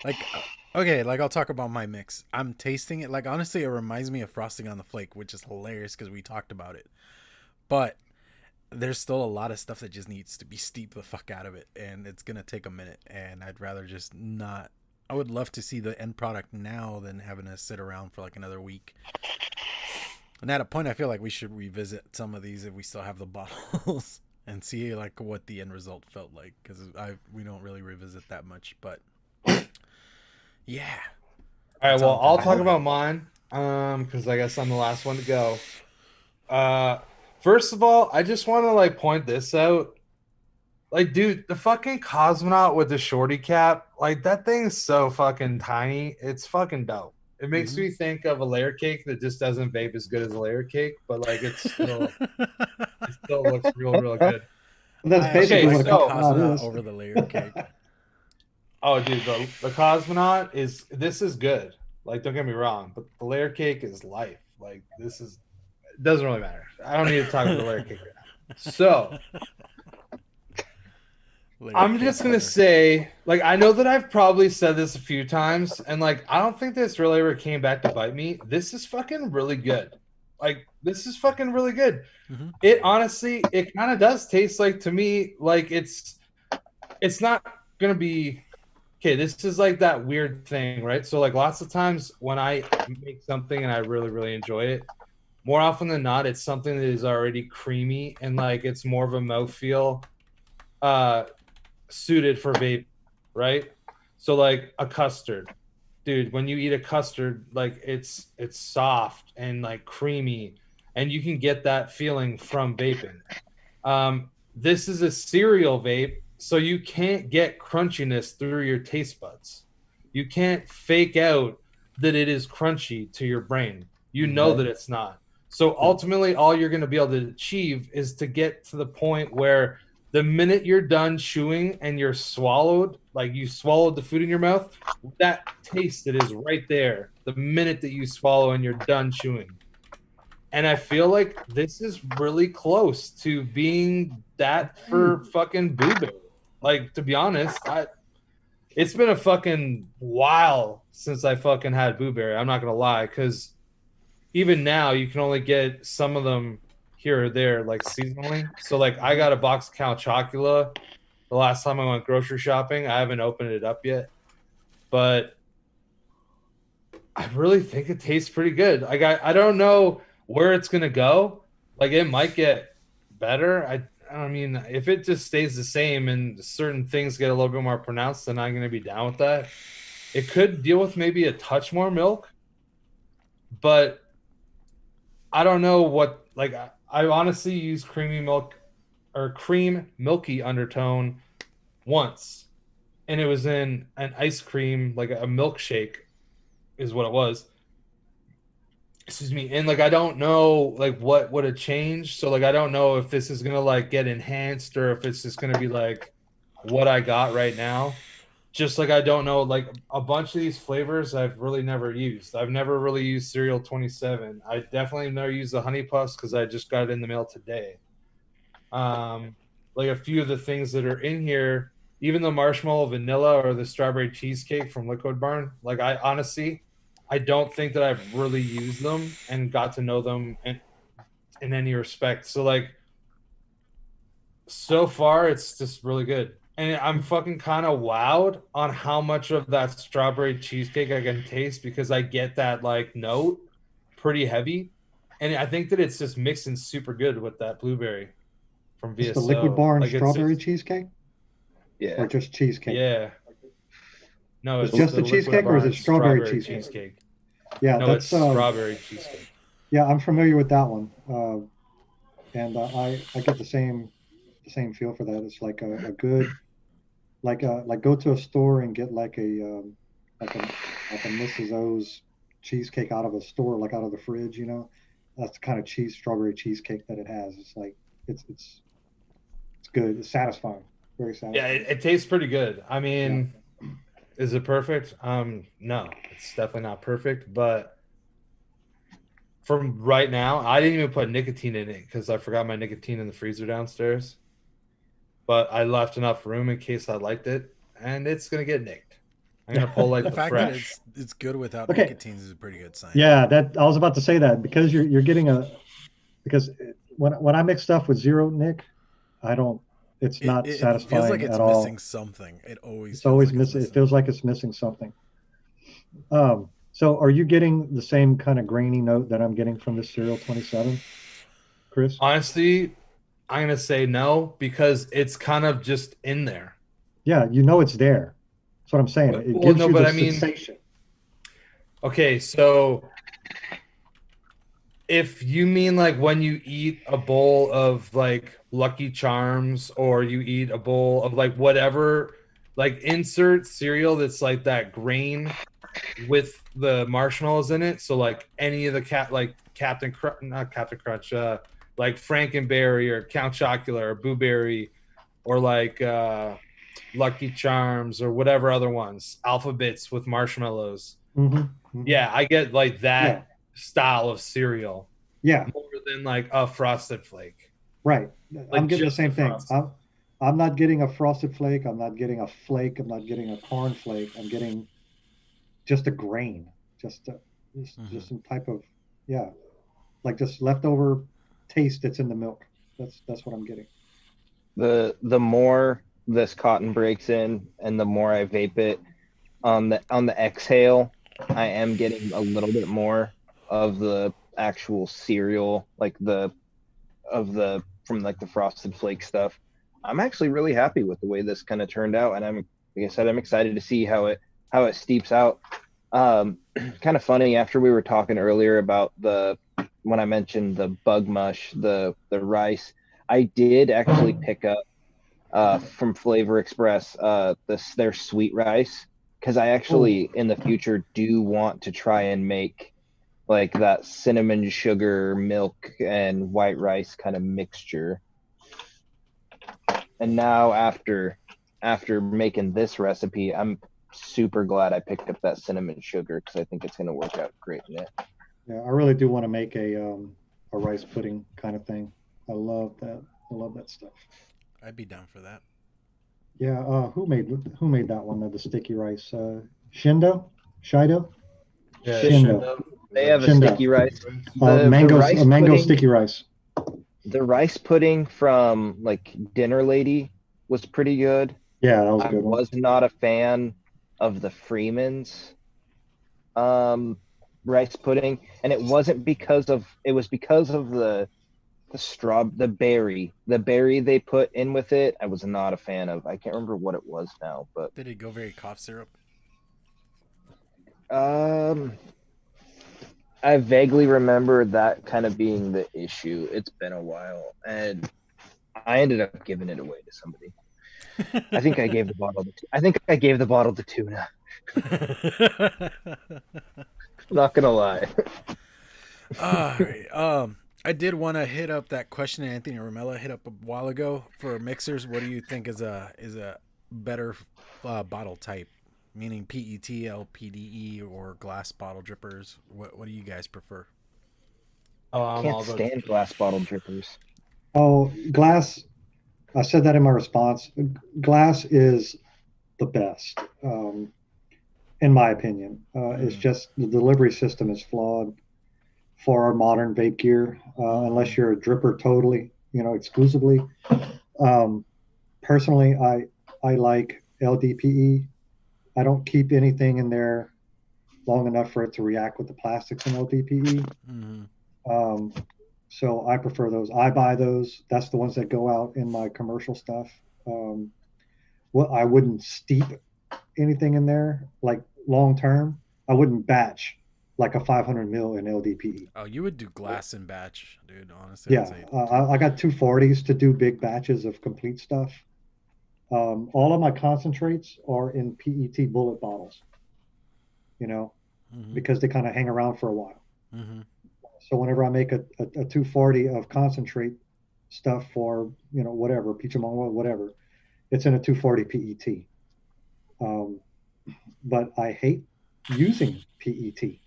like, okay, like I'll talk about my mix. I'm tasting it. Like honestly, it reminds me of frosting on the flake, which is hilarious because we talked about it. But there's still a lot of stuff that just needs to be steeped the fuck out of it, and it's gonna take a minute. And I'd rather just not. I would love to see the end product now than having to sit around for like another week. And at a point, I feel like we should revisit some of these if we still have the bottles and see like what the end result felt like because we don't really revisit that much. But yeah. All right, That's well, all I'll for talk me. about mine because I guess I'm the last one to go. First of all, I just want to like point this out. Like, dude, the fucking cosmonaut with the shorty cap, like that thing's so fucking tiny. It's fucking dope. It makes Mhm. me think of a layer cake that just doesn't vape as good as a layer cake, but like it still looks real good. That's I actually basically Okay, what like a the so cosmonaut cosmonaut is. over the layer cake. oh dude, the cosmonaut is good. Like, don't get me wrong, but the layer cake is life. Like this is it doesn't really matter. I don't need to talk about the layer cake right now. So Layer I'm cake just gonna butter. say, like, I know that I've probably said this a few times, and like, I don't think this really ever came back to bite me. This is fucking really good. Like, this is fucking really good. Mhm. It honestly, it kind of does taste like to me, like it's not gonna be okay. This is like that weird thing, right? So, like, lots of times when I make something and I really enjoy it, more often than not, it's something that is already creamy and like it's more of a mouthfeel. Suited for vape, right? So like a custard, dude. When you eat a custard, like it's soft and like creamy, and you can get that feeling from vaping. This is a cereal vape, so you can't get crunchiness through your taste buds. You can't fake out that it is crunchy to your brain. You know that it's not. So ultimately, all you're going to be able to achieve is to get to the point where the minute you're done chewing and you're swallowed, like you swallowed the food in your mouth, that taste that is right there the minute that you swallow and you're done chewing. And I feel like this is really close to being that for fucking Boo Bear. Like, to be honest, it's been a fucking while since I fucking had Boo Berry. I'm not gonna lie, because even now you can only get some of them here or there, like seasonally. So like I got a box of Count Chocula the last time I went grocery shopping. I haven't opened it up yet, but I really think it tastes pretty good. Like I don't know where it's gonna go. Like it might get better. I mean, if it just stays the same and certain things get a little bit more pronounced, then I'm going to be down with that. It could deal with maybe a touch more milk, but I don't know what, like, I honestly used creamy milk or cream milky undertone once, and it was in an ice cream, like a milkshake is what it was. Excuse me. And like, I don't know like what would have changed. So like, I don't know if this is going to like get enhanced or if it's just going to be like what I got right now. Just like, I don't know, like a bunch of these flavors I've really never used. I've never really used Cereal 27. I definitely never used the Honey Puffs because I just got it in the mail today. Like a few of the things that are in here, even the marshmallow vanilla or the strawberry cheesecake from Liquid Barn, like I honestly, I don't think that I've really used them and got to know them in any respect. So like, so far it's just really good. And I'm fucking kind of wowed on how much of that strawberry cheesecake I can taste because I get that like note pretty heavy. And I think that it's just mixing super good with that blueberry from It's VSO. the Liquid Barn like strawberry it's cheesecake, Yeah. or just cheesecake? yeah. No, It's it's just the Liquid cheesecake, or is it Barn strawberry cheesecake? Yeah, No, that's it's strawberry cheesecake. yeah, I'm familiar with that one, and I get the same feel for that. It's like a good, like go to a store and get like like a like a Mrs. O's cheesecake out of a store, like out of the fridge. You know, that's the kind of strawberry cheesecake that it has. It's like it's good. It's satisfying, very satisfying. Yeah, it tastes pretty good. I mean, is it perfect? No, it's definitely not perfect. But from right now, I didn't even put nicotine in it because I forgot my nicotine in the freezer downstairs. But I left enough room in case I liked it, and it's gonna get nicked. I'm gonna pull like The the fact that fresh. it's good without Okay. nicotine is a pretty good sign. Yeah, that I was about to say that because you're getting because when I mix stuff with zero Nick, I don't. It's not It feels satisfying like it's at all. missing something. It always It's feels always like missing. it's It feels like it's missing something. So are you getting the same kind of grainy note that I'm getting from this Cereal 27, Chris? Honestly, I'm gonna say no because it's kind of just in there. Yeah, you know it's there. That's what I'm saying. It Well, gives no, you but the I mean- sensation. Okay, so if you mean like when you eat a bowl of like Lucky Charms or you eat a bowl of like whatever, like insert cereal that's like that grain with the marshmallows in it. So like any of the like Captain Crunch, not Captain Crunch, like Frankenberry or Count Chocula or Boo Berry or like Lucky Charms or whatever other ones, Alphabets with marshmallows. Mm-hmm. Yeah, I get like that Yeah. style of cereal Yeah, more than like a Frosted Flake. right. I'm getting the just same the thing. Frosted. I'm not getting a Frosted Flake. I'm not getting a flake. I'm not getting a corn flake. I'm getting just a grain, just some type of, yeah, like just leftover taste that's in the milk. That's what I'm getting. The more this cotton breaks in and the more I vape it on the exhale, I am getting a little bit more of the actual cereal, like from like the Frosted Flake stuff. I'm actually really happy with the way this kind of turned out, and like I said, I'm excited to see how it steeps out. Kind of funny, after we were talking earlier about when I mentioned the bug mush, the rice, I did actually pick up from Flavor Express their sweet rice, because I actually in the future do want to try and make like that cinnamon sugar milk and white rice kind of mixture. And now after making this recipe, I'm super glad I picked up that cinnamon sugar because I think it's going to work out great in it. Yeah, I really do want to make a rice pudding kind of thing. I love that. I love that stuff. I'd be down for that. Yeah. Who made that one? The sticky rice. Shindo. Yeah, Shindo. They have a Shindo. sticky rice. Mango pudding, sticky rice. The rice pudding from like Dinner Lady was pretty good. Yeah, that was a I good one. was not a fan of the Freeman's rice pudding, and it was because of the the berry they put in with it, I was not a fan of. I can't remember what it was now, but Did it go very cough syrup? I vaguely remember that kind of being the issue. It's been a while, and I ended up giving it away to somebody. I think I gave the bottle to Tuna. Not gonna lie. All right. I did want to hit up that question Anthony Romella hit up a while ago for mixers. What do you think is a better bottle type, meaning PET, LPDE, or glass bottle drippers? What do you guys prefer? Oh, I'm all Can't about stand glass bottle drippers. Oh, glass. I said that in my response. Glass is the best, in my opinion. It's just the delivery system is flawed for our modern vape gear, unless you're a dripper totally, exclusively. Personally, I like LDPE. I don't keep anything in there long enough for it to react with the plastics in LDPE. So I prefer those. I buy those. That's the ones that go out in my commercial stuff. Well, I wouldn't steep anything in there like long term. I wouldn't batch like a 500 mil in LDPE. Oh, you would do glass in batch, dude. Honestly, Yeah, I got 240s to do big batches of complete stuff. All of my concentrates are in PET bullet bottles, because they kind of hang around for a while. So whenever I make a 240 of concentrate stuff for, whatever, Pichamongo, whatever, it's in a 240 PET. But I hate using PET.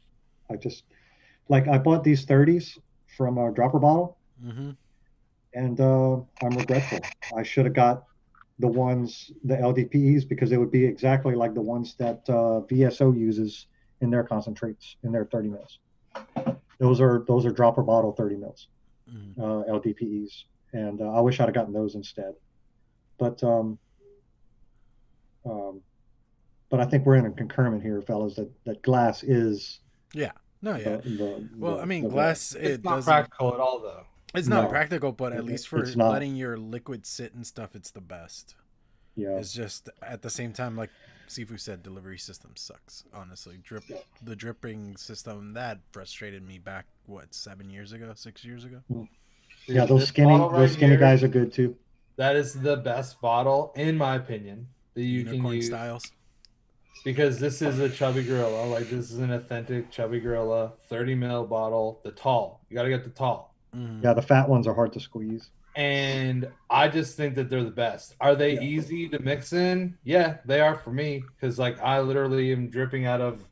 I bought these 30s from a dropper bottle, and I'm regretful. I should have got the LDPEs, because it would be exactly like the ones that VSO uses in their concentrates, in their 30 mils. Those are dropper bottle 30 mils, LDPEs, and I wish I'd have gotten those instead. But I think we're in a concurrent here, fellas, that glass is. Yeah. No, yeah. Glass. It's not practical at all, though. It's not practical, but at least for letting your liquid sit and stuff, it's the best. Yeah. It's just at the same time, like Sifu said, delivery system sucks. Honestly, the dripping system that frustrated me back 6 years ago. Yeah, those skinny guys are good too. That is the best bottle, in my opinion, that you can use. Styles. Because this is a chubby gorilla. Like, this is an authentic chubby gorilla 30 ml bottle. The tall. You got to get the tall. Yeah, the fat ones are hard to squeeze. And I just think that they're the best. Are they easy to mix in? Yeah, they are for me. Because, I literally am dripping out of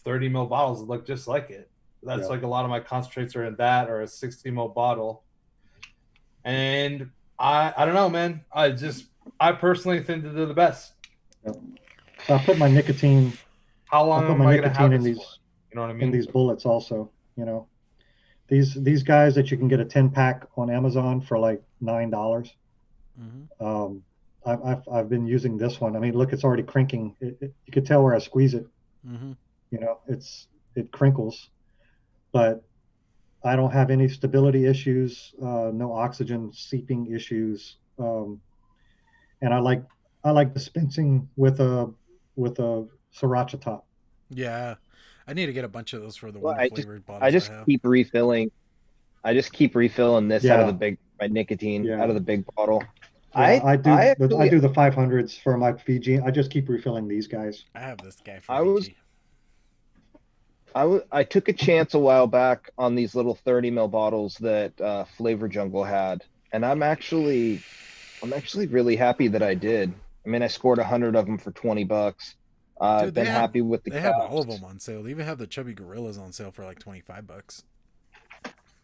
30 ml bottles that look just like it. That's a lot of my concentrates are in that, or a 60 ml bottle. And I don't know, man. I personally think that they're the best. Yep. I put my nicotine. How long am I going to have in this these? For? You know what I mean? In these bullets, also. These guys that you can get a 10-pack on Amazon for like $9. I've been using this one. I mean, look, it's already crinking. You could tell where I squeeze it. It crinkles, but I don't have any stability issues, no oxygen seeping issues, and I like dispensing with a sriracha top. Yeah, I need to get a bunch of those for the flavored bottles. I just keep refilling. I just keep refilling this out of my nicotine out of the big bottle. Yeah, I do the 500s for my Fiji. I just keep refilling these guys. I have this guy for Fiji. I took a chance a while back on these little 30 ml bottles that Flavor Jungle had, and I'm actually really happy that I did. I mean, I scored 100 of them for $20. I've been happy with the. They have all of them on sale. They even have the chubby gorillas on sale for like $25.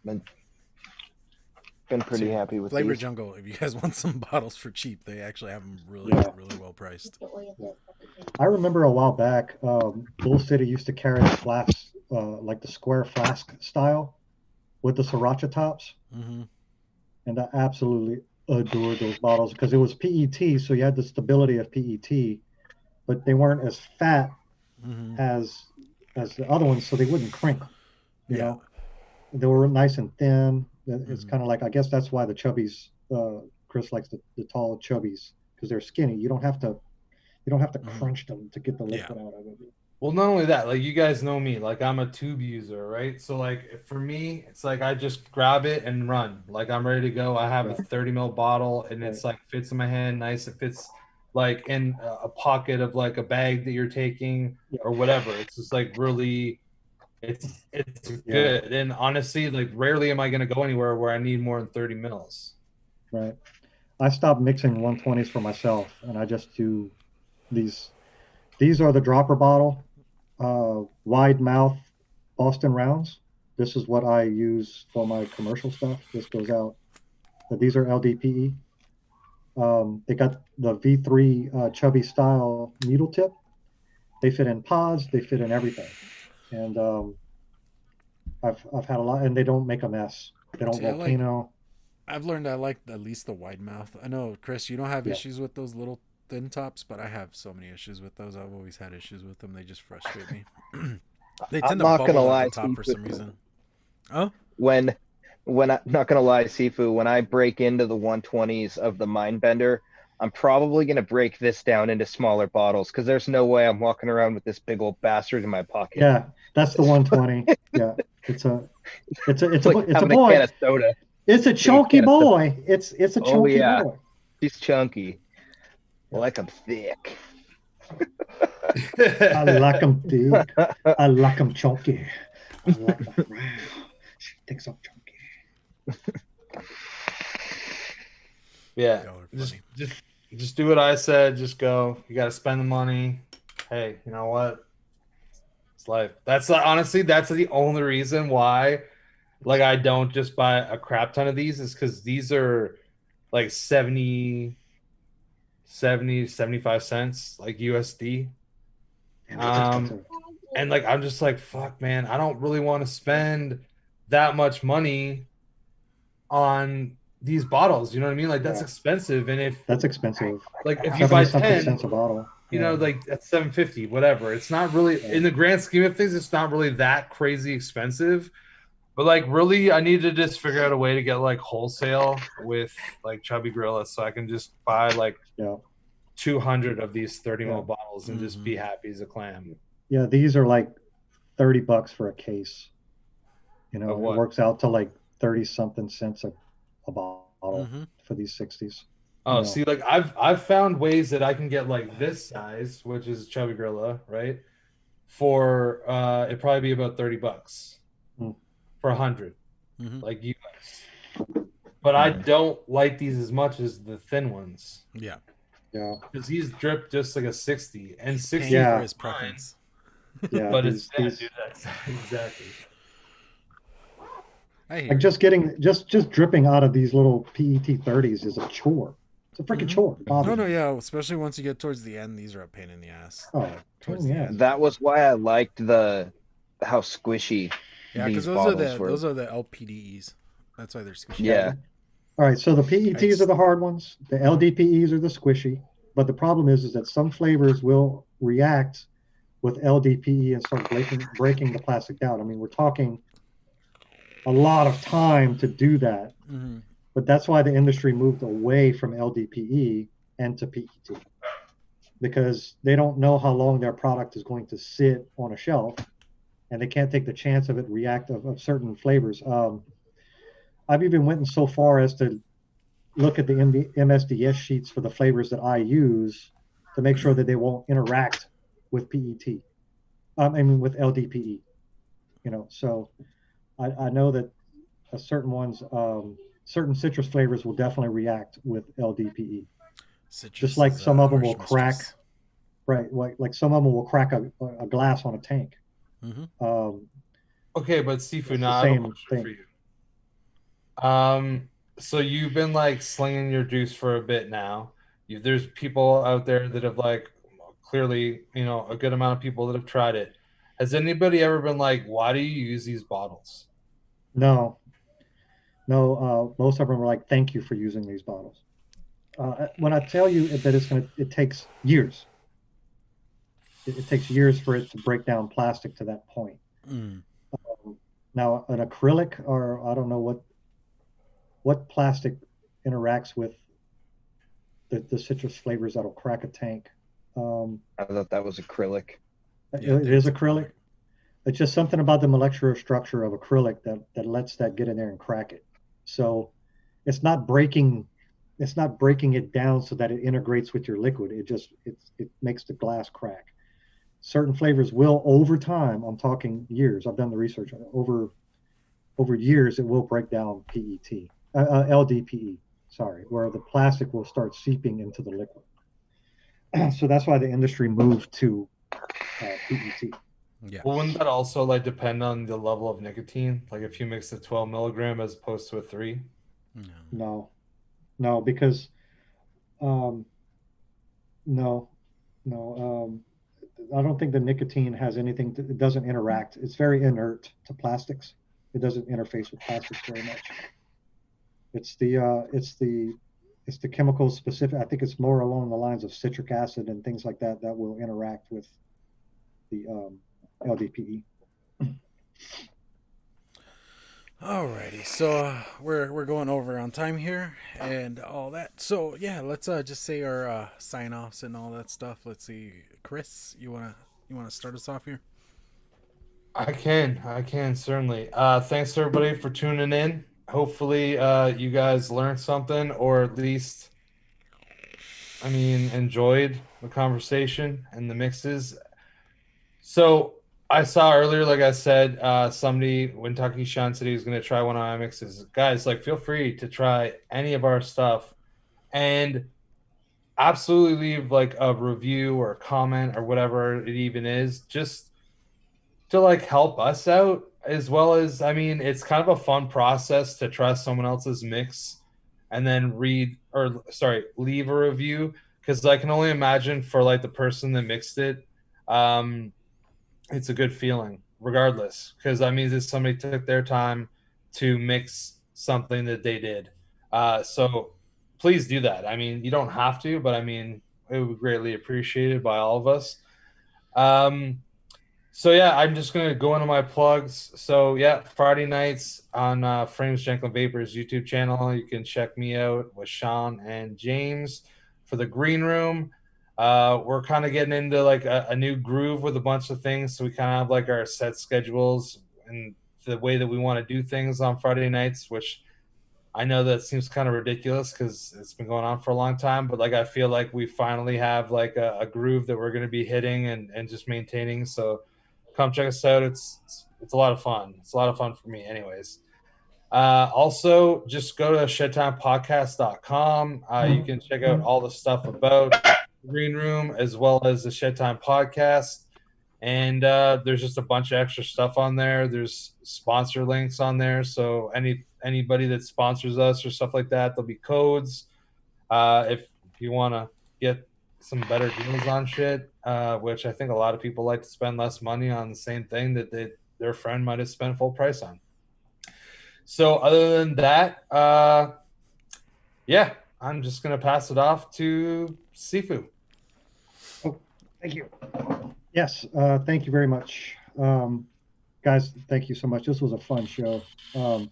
Been pretty happy with Flavor these. Jungle. If you guys want some bottles for cheap, they actually have them really well priced. I remember a while back, Bull City used to carry the flasks, like the square flask style, with the sriracha tops, and I absolutely adored those bottles because it was PET, so you had the stability of PET, but they weren't as fat as the other ones, so they wouldn't crinkle. You know, they were nice and thin. It's kind of like, I guess that's why the chubbies, Chris likes the tall chubbies, because they're skinny. You don't have to crunch them to get the liquid out of it. Well, not only that, like you guys know me, like I'm a tube user, right? So like for me, it's like I just grab it and run. Like I'm ready to go. I have a 30 ml bottle and it's like fits in my hand, nice. It fits like in a pocket of like a bag that you're taking or whatever. It's just like really, it's good. And honestly, like rarely am I gonna go anywhere where I need more than 30 mils. Right. I stopped mixing 120s for myself, and I just do these. These are the dropper bottle, wide mouth Boston rounds. This is what I use for my commercial stuff. This goes out. But these are LDPE. They got the V3 chubby style needle tip. They fit in pods. They fit in everything. And I've had a lot, and they don't make a mess. They don't volcano. I've learned I like at least the wide mouth. I know, Chris, you don't have issues with those little thin tops, but I have so many issues with those. I've always had issues with them. They just frustrate me. They tend to bubble at the top for some reason. Oh? When I'm not gonna lie, Sifu, when I break into the 120s of the Mindbender, I'm probably gonna break this down into smaller bottles because there's no way I'm walking around with this big old bastard in my pocket. Yeah, that's the 120. Yeah, it's a like it's a boy. A can of soda. It's a chunky boy. It's a chunky boy. He's chunky. I like him thick. I like him thick. I like him chunky. I like him round. She thinks I'm chunky. Yeah, just do what I said. Just go. You got to spend the money. Hey, you know what? It's life. That's honestly, that's the only reason why, like, I don't just buy a crap ton of these is because these are like 70, 75 cents, like USD. And like, I'm just like, fuck, man, I don't really want to spend that much money on these bottles. You know what I mean? Like, that's expensive. And that's expensive. Like, if you buy 10 cents a bottle, you know, like that's $7.50, whatever. It's not really in the grand scheme of things. It's not really that crazy expensive. But like, really, I need to just figure out a way to get like wholesale with like Chubby Gorilla, so I can just buy like 200 of these 30 ml bottles and just be happy as a clam. Yeah, these are like $30 for a case. You know, it works out to like 30 something cents a bottle for these 60s. Oh, see, like I've found ways that I can get like this size, which is Chubby Gorilla, right? For it'd probably be about $30 for 100, like US. But I don't like these as much as the thin ones. Yeah. Yeah. Because these drip just like a 60, and 60 for his preference. Yeah, but it's dude, that's exactly. Like just dripping out of these little PET 30s is a chore. It's a freaking chore. No, yeah. Especially once you get towards the end, these are a pain in the ass. Oh, towards the end. That was why I liked how squishy. Yeah, because those are the LPDEs. That's why they're squishy. Yeah. All right, so the PETs are the hard ones. The LDPEs are the squishy. But the problem is that some flavors will react with LDPE and start breaking the plastic down. I mean, we're talking a lot of time to do that. But that's why the industry moved away from LDPE and to PET, because they don't know how long their product is going to sit on a shelf, and they can't take the chance of it react of certain flavors. I've even went so far as to look at the MSDS sheets for the flavors that I use to make sure that they won't interact with PET. With LDPE. You know, so I know that certain ones, certain citrus flavors will definitely react with LDPE. Citrus just like some of them will mistress. crack, right? Like some of them will crack a glass on a tank. Okay, but Sifu, now I have a question for you. So you've been like slinging your juice for a bit now. There's people out there that have like clearly, you know, a good amount of people that have tried it. Has anybody ever been like, why do you use these bottles? No. Most of them are like, thank you for using these bottles. When I tell you that it takes years. It takes years for it to break down plastic to that point. Now, an acrylic, or I don't know what plastic interacts with the citrus flavors that'll crack a tank. I thought that was acrylic. Yeah, It is acrylic. It's just something about the molecular structure of acrylic that lets that get in there and crack it. So it's not breaking it down so that it integrates with your liquid. It makes the glass crack. Certain flavors will, over time, I'm talking years, I've done the research on it, over years, it will break down PET, LDPE, sorry, where the plastic will start seeping into the liquid. So that's why the industry moved to PET. Yeah. Well, wouldn't that also like depend on the level of nicotine? Like if you mix a 12 milligram as opposed to a 3? No, because no, I don't think the nicotine has anything. It doesn't interact. It's very inert to plastics. It doesn't interface with plastics very much. It's the chemical specific. I think it's more along the lines of citric acid and things like that will interact with the LDPE. Alrighty, so we're going over on time here and all that. So yeah, let's just say our sign offs and all that stuff. Let's see, Chris, you wanna start us off here? I can certainly. Thanks to everybody for tuning in. Hopefully, you guys learned something, or at least, I mean, enjoyed the conversation and the mixes. So I saw earlier, like I said, somebody, Kentucky Sean said he was going to try one of my mixes. Guys, like, feel free to try any of our stuff, and absolutely leave like a review or a comment or whatever it even is, just to like help us out, as well as, I mean, it's kind of a fun process to try someone else's mix and then leave a review, because I can only imagine for like the person that mixed it, it's a good feeling regardless, because that means that somebody took their time to mix something that they did. So please do that. I mean, you don't have to, but I mean, it would be greatly appreciated by all of us. So yeah, I'm just gonna go into my plugs. So yeah, Friday nights on Frames Janklin Vapor's YouTube channel, you can check me out with Sean and James for the green room. We're kind of getting into like a new groove with a bunch of things, so we kind of have like our set schedules and the way that we want to do things on Friday nights, which I know that seems kind of ridiculous because it's been going on for a long time, but like I feel like we finally have like a groove that we're going to be hitting and just maintaining. So come check us out. It's a lot of fun. It's a lot of fun for me anyways. Also, just go to shedtimepodcast.com. You can check out all the stuff about Green Room as well as the Shed Time Podcast. And there's just a bunch of extra stuff on there. There's sponsor links on there. So anybody that sponsors us or stuff like that, there'll be codes. If you want to get some better deals on shit, which I think a lot of people like to spend less money on the same thing that their friend might have spent full price on. So other than that, yeah, I'm just going to pass it off to Sifu. Oh, thank you. Yes, thank you very much. Guys, thank you so much. This was a fun show. I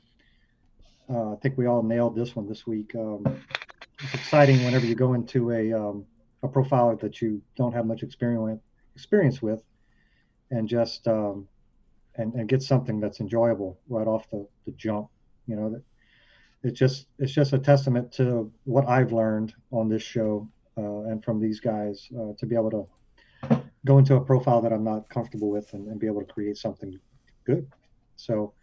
think we all nailed this one this week. It's exciting whenever you go into a profiler that you don't have much experience with, and just and get something that's enjoyable right off the jump. You know, it's just a testament to what I've learned on this show and from these guys to be able to go into a profile that I'm not comfortable with and be able to create something good. So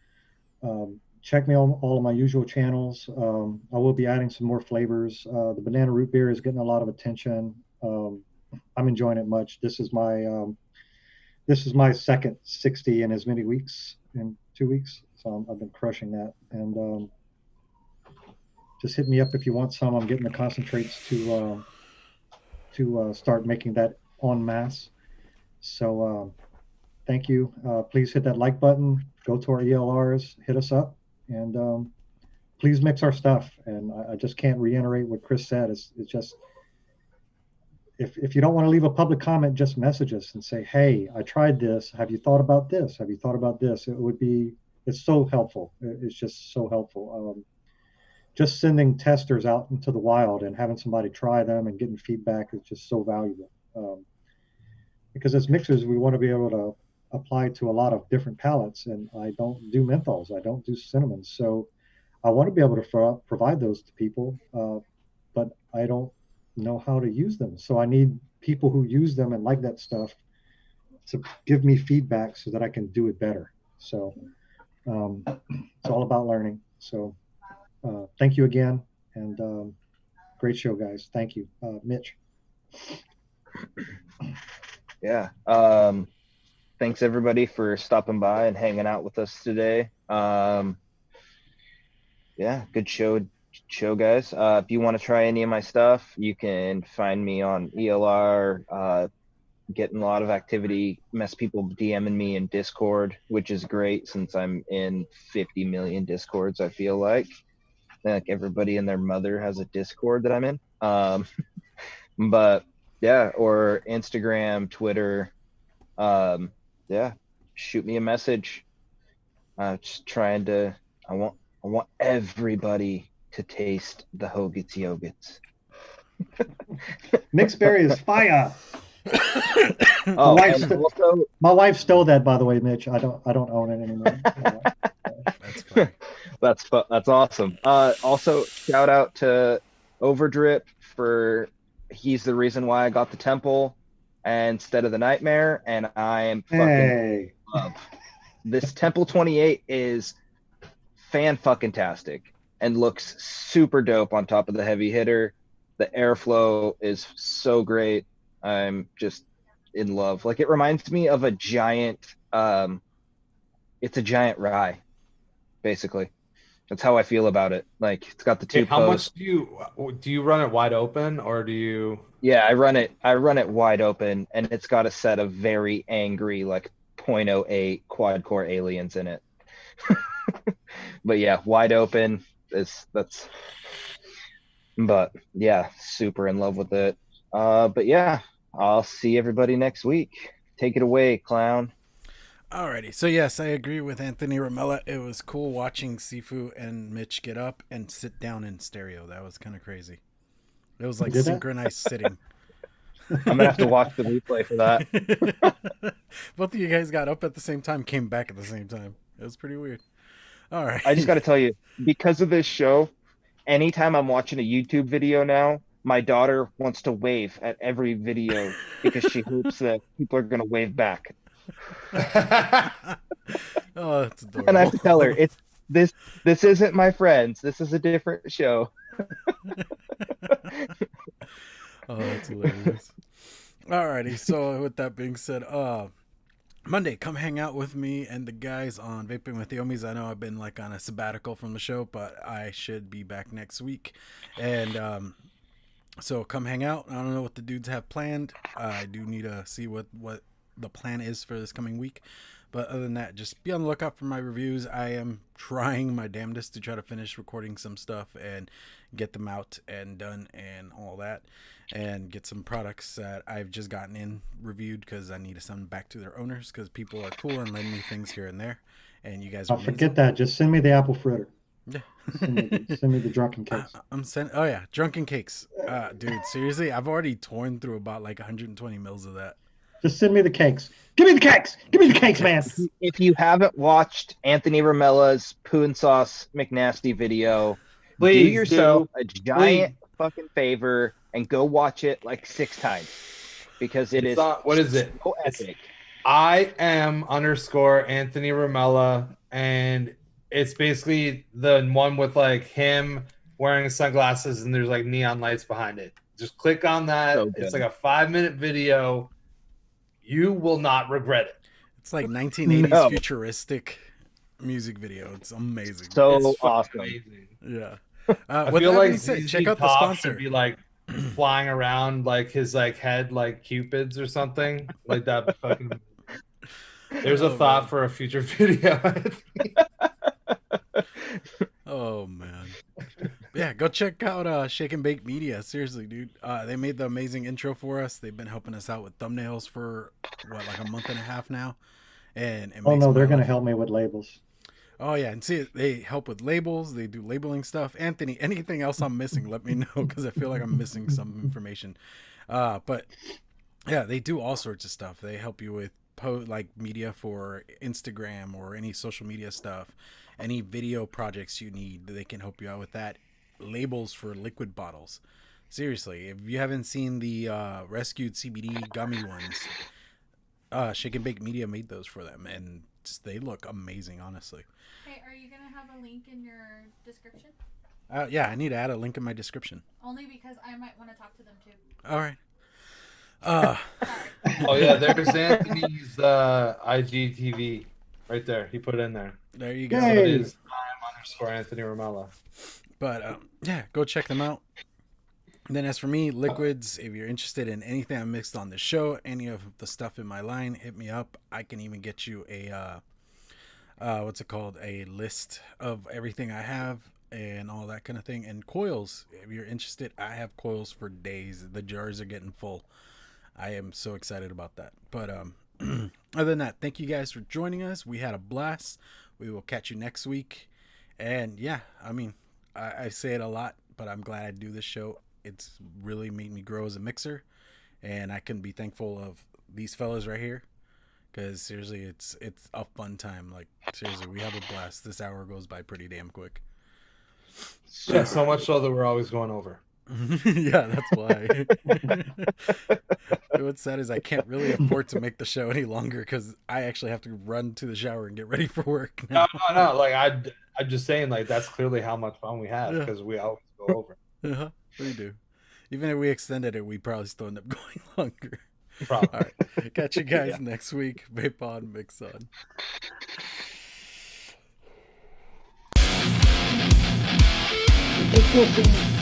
check me on all of my usual channels. I will be adding some more flavors. The banana root beer is getting a lot of attention. I'm enjoying it much. This is my second 60 in as many weeks, in 2 weeks. So I've been crushing that. And just hit me up if you want some. I'm getting the concentrates to start making that en masse. So thank you. Please hit that like button. Go to our ELRs. Hit us up. And please mix our stuff. And I just can't reiterate what Chris said. It's just, if you don't want to leave a public comment, just message us and say, hey, I tried this. Have you thought about this? Have you thought about this? It's so helpful. It's just so helpful. just sending testers out into the wild and having somebody try them and getting feedback is just so valuable. Because as mixers, we want to be able to apply to a lot of different palettes, and I don't do menthols, I don't do cinnamons, so I want to be able to provide those to people, but I don't know how to use them. So I need people who use them and like that stuff to give me feedback so that I can do it better. So it's all about learning. So thank you again, and great show, guys. Thank you, Mitch. Yeah. Thanks everybody for stopping by and hanging out with us today. Yeah, good show, guys. If you want to try any of my stuff, you can find me on ELR. Getting a lot of activity, people DMing me in Discord, which is great since I'm in 50 million Discords. I feel like everybody and their mother has a Discord that I'm in. But yeah, or Instagram, Twitter. Yeah, shoot me a message. Just trying to. I want everybody to taste the Hoagits yogurts. Mixed berry is fire. Oh, my wife stole that, by the way, Mitch. I don't own it anymore. That's funny. That's awesome. Also, shout out to Overdrip he's the reason why I got the temple instead of the nightmare, and I am fucking love. This Temple 28 is fan-fucking-tastic and looks super dope on top of the heavy hitter. The airflow is so great. I'm just in love. Like, it reminds me of a giant, it's a giant rye, basically. That's how I feel about it. Like, it's got the two How much do you run it wide open, or do you? Yeah, I run it wide open, and it's got a set of very angry, like 0.08 quad core aliens in it. But yeah, wide open but yeah, super in love with it. But yeah, I'll see everybody next week. Take it away, clown. Alrighty, so yes, I agree with Anthony Ramella. It was cool watching Sifu and Mitch get up and sit down in stereo. That was kind of crazy. It was like synchronized sitting. I'm gonna have to watch the replay for that. Both of you guys got up at the same time, came back at the same time. It was pretty weird. All right. I just got to tell you, because of this show, anytime I'm watching a YouTube video now, my daughter wants to wave at every video because she hopes that people are going to wave back. Oh, that's adorable. And I have to tell her, this isn't my friends. This is a different show. Oh, that's hilarious. Alrighty, so with that being said, Monday, come hang out with me and the guys on Vaping with the Ohmies. I know I've been like on a sabbatical from the show, but I should be back next week. And so come hang out. I don't know what the dudes have planned. I do need to see what the plan is for this coming week. But other than that, just be on the lookout for my reviews. I am trying my damnedest to try to finish recording some stuff and get them out and done and all that. And get some products that I've just gotten in reviewed because I need to send them back to their owners because people are cool and lend me things here and there. And you guys are forget that. Just send me the apple fritter. Yeah. send me the drunken cakes. Oh yeah, drunken cakes. Dude, seriously, I've already torn through about like 120 mils of that. Just send me the cakes. Give me the cakes. Give me the cakes, man. If you haven't watched Anthony Ramella's PoonSauce Mcnasty video, please do yourself a giant fucking favor and go watch it like 6 times because it is. What is it? So epic. I am _ Anthony Ramella, and it's basically the one with like him wearing sunglasses and there's like neon lights behind it. Just click on that. So it's like a 5-minute video. You will not regret it. It's like 1980s futuristic music video. It's amazing. So awesome. Amazing. Yeah. I feel like check out the sponsor. Should be like flying around like his like head like Cupids or something like that. Fucking. There's a thought for a future video. Oh man. Yeah, go check out Shake and Bake Media. Seriously, dude. They made the amazing intro for us. They've been helping us out with thumbnails for like a month and a half now. And they're gonna help me with labels. Oh yeah, and see, they help with labels. They do labeling stuff. Anthony, anything else I'm missing, let me know because I feel like I'm missing some information. But yeah, they do all sorts of stuff. They help you with like media for Instagram or any social media stuff, any video projects you need. They can help you out with that. Labels for liquid bottles. Seriously, if you haven't seen the rescued CBD gummy ones, Shake and Bake Media made those for them, and they look amazing, honestly. Hey, are you gonna have a link in your description? Yeah, I need to add a link in my description. Only because I might want to talk to them too. All right. Sorry. Oh yeah, there's Anthony's IGTV right there. He put it in there. There you go. Yay. It is _Anthony Romella. But yeah, go check them out. And then as for me, liquids, if you're interested in anything I mixed on the show, any of the stuff in my line, hit me up. I can even get you a what's it called? A list of everything I have and all that kind of thing. And coils, if you're interested, I have coils for days. The jars are getting full. I am so excited about that. But other than that, thank you guys for joining us. We had a blast. We will catch you next week. And yeah, I mean, I say it a lot, but I'm glad I do this show. It's really made me grow as a mixer, and I can be thankful of these fellas right here, because seriously, it's a fun time. Like seriously, we have a blast. This hour goes by pretty damn quick. Yeah, so much so that we're always going over. Yeah, that's why. What's sad is I can't really afford to make the show any longer because I actually have to run to the shower and get ready for work now. No. Like I'm just saying, like that's clearly how much fun we have because we always go over. Uh-huh. We do. Even if we extended it, we'd probably still end up going longer. Probably. All right. Catch you guys next week. Vape on, mix on. It's